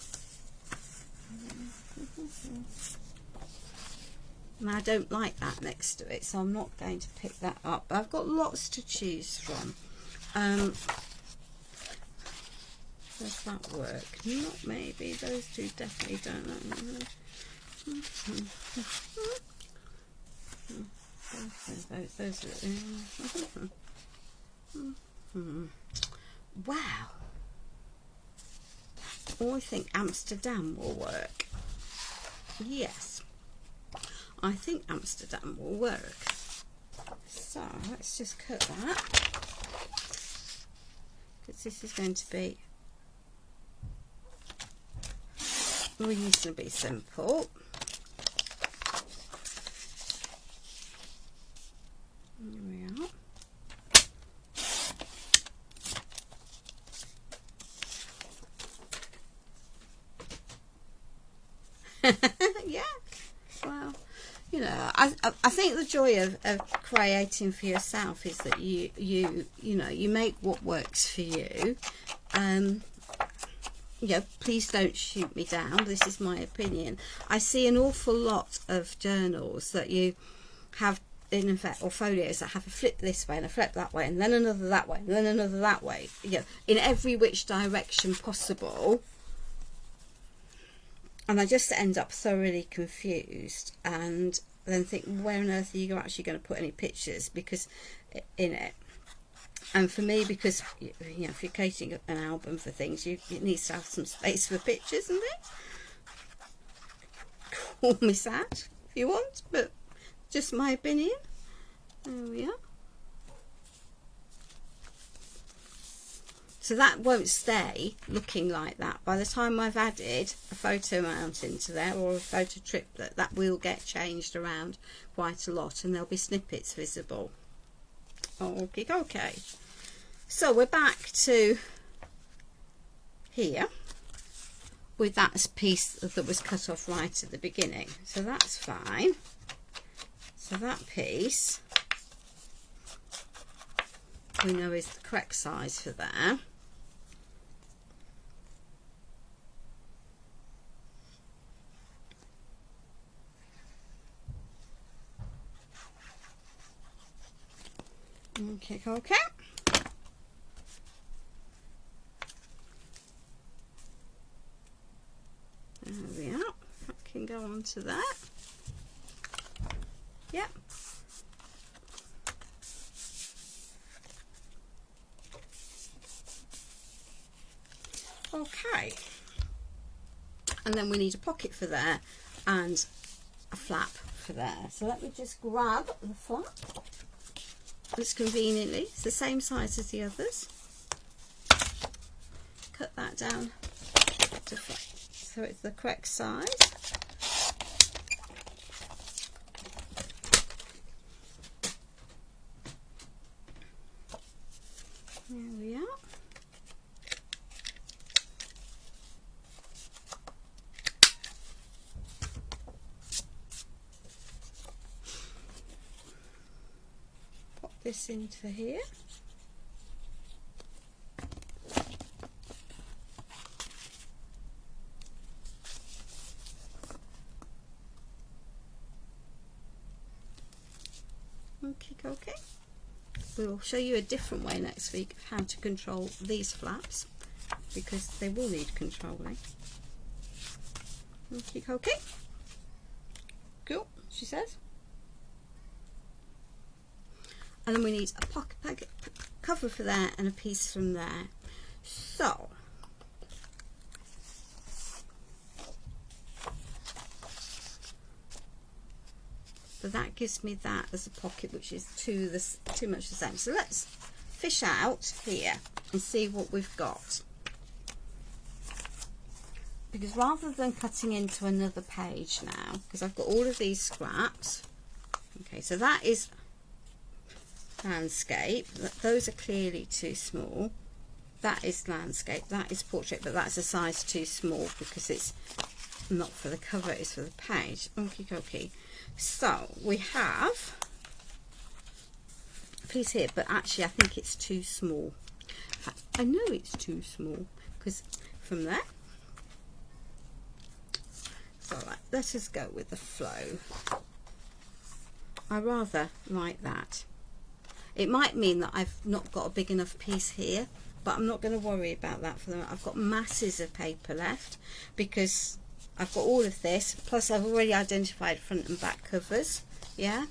And I don't like that next to it, so I'm not going to pick that up. But I've got lots to choose from. Does that work? Not maybe. Those two definitely don't. Those wow. Oh, I think Amsterdam will work. Yes, I think Amsterdam will work. So let's just cut that, because this is going to be reasonably simple. There we are. Yeah, well, you know, I think the joy of creating for yourself is that you know, you make what works for you. Yeah, please don't shoot me down. This is my opinion. I see an awful lot of journals that you have, in effect, or folios that have a flip this way and a flip that way, and then another that way, and then another that way. You know, in every which direction possible. And I just end up thoroughly confused, and then think, where on earth are you actually going to put any pictures in it? And for me, because, you know, if you're creating an album for things, it needs to have some space for pictures and things. Call me sad if you want, but just my opinion. There we are. So that won't stay looking like that. By the time I've added a photo mount into there, or a photo triplet, that will get changed around quite a lot, and there'll be snippets visible. Okay. So we're back to here with that piece that was cut off right at the beginning. So that's fine. So that piece we know is the correct size for there. Okay. There we are. That can go on to that. Yep. Okay. And then we need a pocket for there and a flap for there. So let me just grab the flap. It's conveniently, it's the same size as the others. Cut that down to flap, so it's the correct size. There we are. This into here. Okay. We'll show you a different way next week of how to control these flaps, because they will need controlling. Okay. Cool, she says. and then we need a pocket cover for there and a piece from there. So that gives me that as a pocket, which is too much the same. So let's fish out here and see what we've got, because rather than cutting into another page now, because I've got all of these scraps. Okay, so that is landscape. Those are clearly too small. That is landscape, that is portrait, but that's a size too small because it's not for the cover, it's for the page. Okie dokie. So we have a piece here, but actually I think it's too small. In fact, I know it's too small, because from there, so let us go with the flow. I rather like that. It might mean that I've not got a big enough piece here, but I'm not going to worry about that for the moment. I've got masses of paper left because I've got all of this, plus I've already identified front and back covers. Yeah,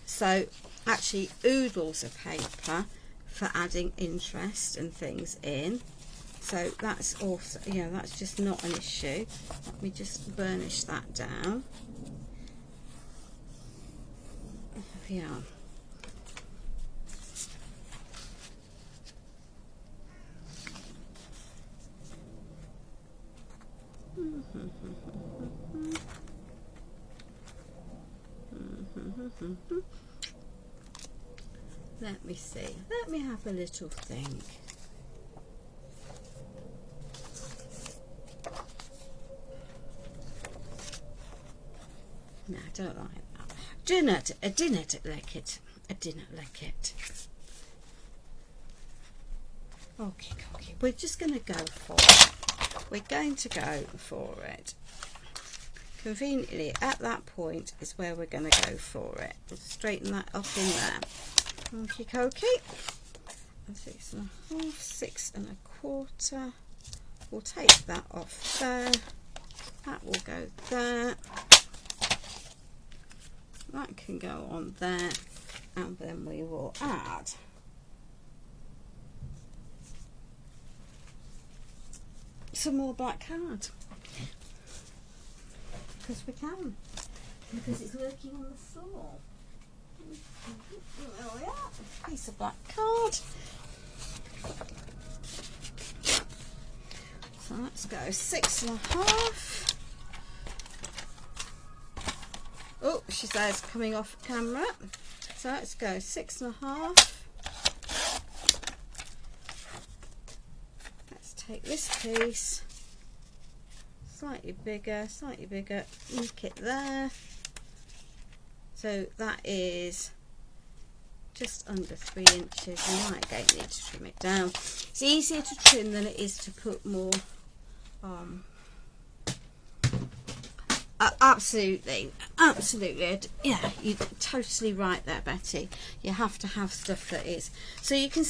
so actually oodles of paper for adding interest and things in. So that's also, you know, that's just not an issue. Let me just burnish that down. Yeah. Let me see. Let me have a little think. No, I don't like that. I didn't like it. I didn't like it. Okay, we're just going to go for it. We're going to go for it. Conveniently, at that point is where we're going to go for it. We'll straighten that up in there. Okie dokie. 6 1/2, 6 1/4. We'll take that off there. That will go there. That can go on there. And then we will add some more black card. Because we can. Because it's lurking on the floor. There we are. A piece of black card. So let's go 6 1/2. Oh, she says coming off camera. So let's go 6 1/2. Let's take this piece. Slightly bigger, nick it there. So that is just under 3 inches. We might again need to trim it down. It's easier to trim than it is to put more absolutely, yeah, you're totally right there, Betty. You have to have stuff that is, so you can,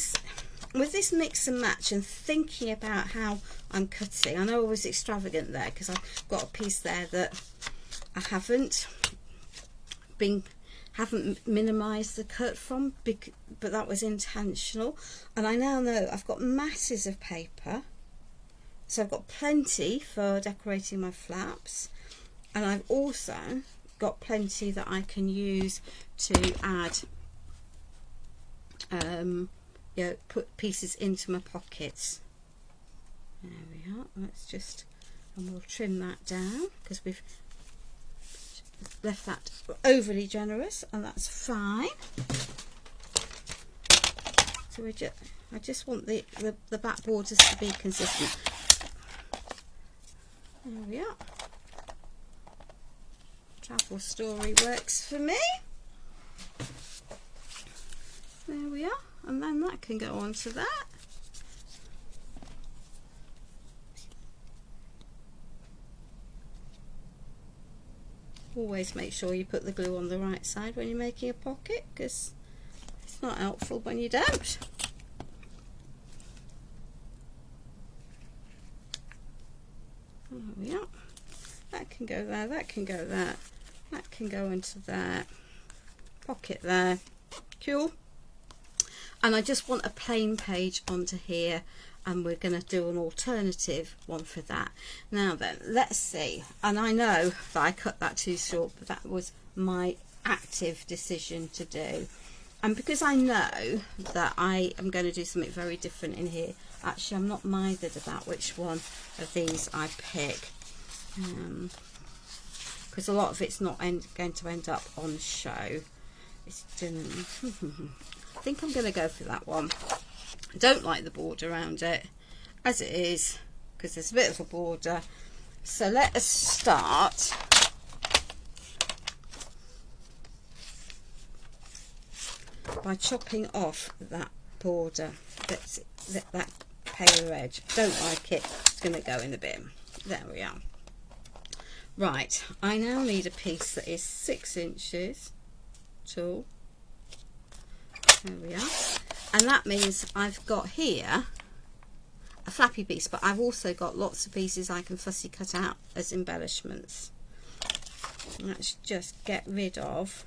with this mix and match and thinking about how I'm cutting. I know I was extravagant there because I've got a piece there that I haven't minimized the cut from, but that was intentional. And I now know I've got masses of paper, so I've got plenty for decorating my flaps, and I've also got plenty that I can use to add you know, put pieces into my pockets. There we are. Let's just, and we'll trim that down because we've left that overly generous, and that's fine. So I just want the back borders to be consistent. There we are. Travel story works for me. There we are, and then that can go on to that. Always make sure you put the glue on the right side when you're making a pocket, because it's not helpful when you don't. There we are. That can go there, that can go there, that can go into there. Pocket there. Cool. and I just want a plain page onto here, and we're going to do an alternative one for that. Now then, let's see. And I know that I cut that too short, but that was my active decision to do. And because I know that I am going to do something very different in here, actually I'm not minded about which one of these I pick, because a lot of it's not going to end up on show. It's I think I'm going to go for that one. I don't like the border around it as it is, because there's a bit of a border. So let us start by chopping off that border, that paler edge. Don't like it, it's going to go in the bin. There we are. Right, I now need a piece that is 6 inches tall. There we are. And that means I've got here a flappy piece, but I've also got lots of pieces I can fussy cut out as embellishments. Let's just get rid of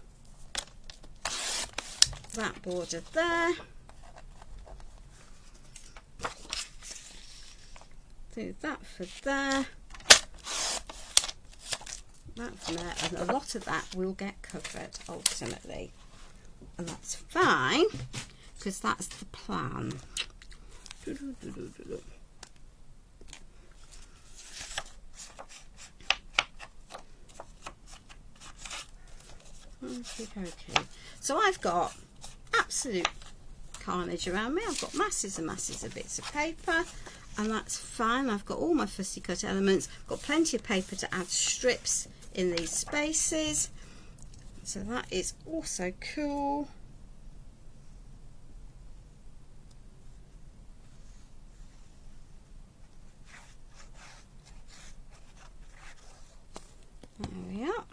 that border there. Do that for there. That from there, and a lot of that will get covered ultimately, and that's fine because that's the plan. Okay, so I've got absolute carnage around me. I've got masses and masses of bits of paper, and that's fine. I've got all my fussy cut elements, got plenty of paper to add strips in these spaces, so that is also cool. There we are.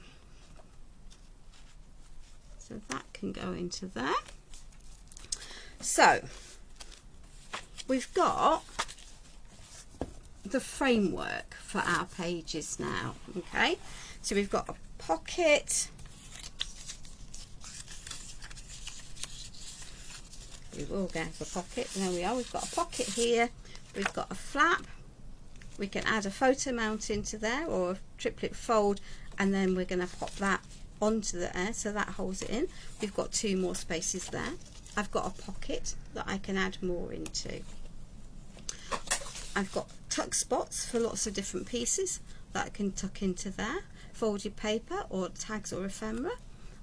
So that can go into there. So we've got the framework for our pages now. Okay, so we've got a pocket, we will get a pocket. There we are. We've got a pocket here, we've got a flap, we can add a photo mount into there or a triplet fold, and then we're going to pop that onto the air so that holds it in. We've got 2 more spaces there. I've got a pocket that I can add more into. I've got tuck spots for lots of different pieces that I can tuck into there, folded paper or tags or ephemera.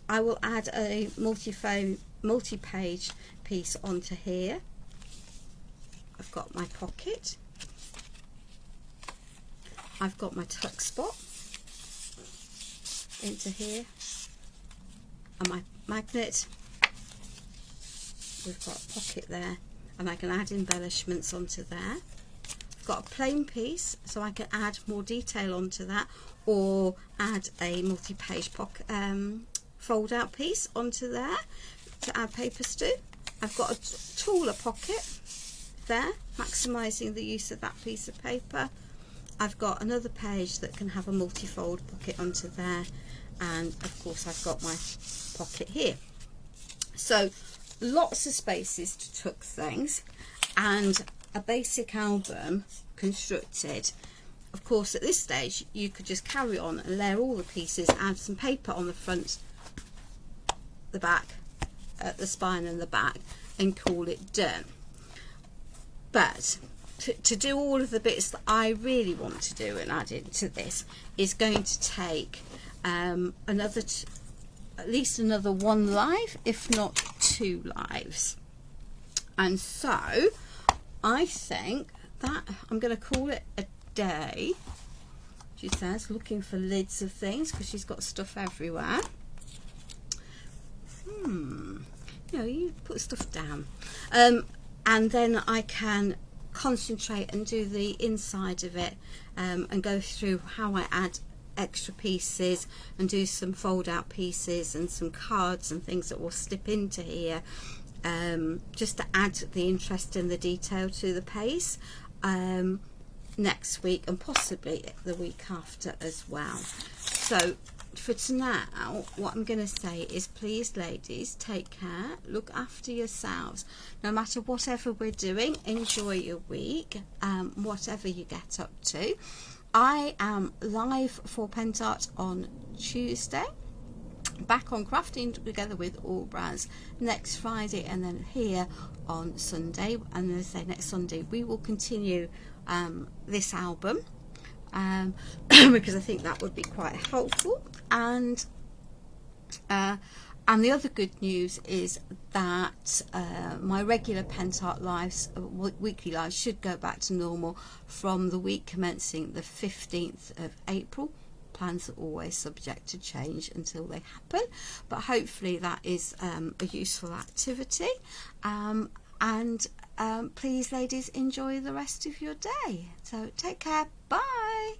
I will add a multi-page piece onto here. I've got my pocket, I've got my tuck spot into here, and my magnet. We've got a pocket there, and I can add embellishments onto there. Got a plain piece, so I can add more detail onto that, or add a multi-page fold out piece onto there to add papers to. I've got a taller pocket there, maximising the use of that piece of paper. I've got another page that can have a multi-fold pocket onto there, and of course I've got my pocket here. So lots of spaces to tuck things, and a basic album constructed. Of course at this stage you could just carry on and layer all the pieces, add some paper on the front, the back, the spine and the back, and call it done. But to do all of the bits that I really want to do and add into this is going to take at least another 1 live, if not 2 lives. And so I think that I'm going to call it a day. She says, looking for lids of things because she's got stuff everywhere. You know, you put stuff down, and then I can concentrate and do the inside of it, and go through how I add extra pieces and do some fold out pieces and some cards and things that will slip into here, just to add the interest and the detail to the pace, next week and possibly the week after as well. So for now, what I'm going to say is, please ladies, take care, look after yourselves, no matter whatever we're doing. Enjoy your week, whatever you get up to. I am live for Pentart on Tuesday, back on Crafting Together with All Brands next Friday, and then here on Sunday. And as I say, next Sunday we will continue this album, because I think that would be quite helpful. And the other good news is that my regular Pentart lives, weekly lives, should go back to normal from the week commencing the 15th of April. Plans are always subject to change until they happen, but hopefully that is a useful activity. And please ladies, enjoy the rest of your day. So take care, bye.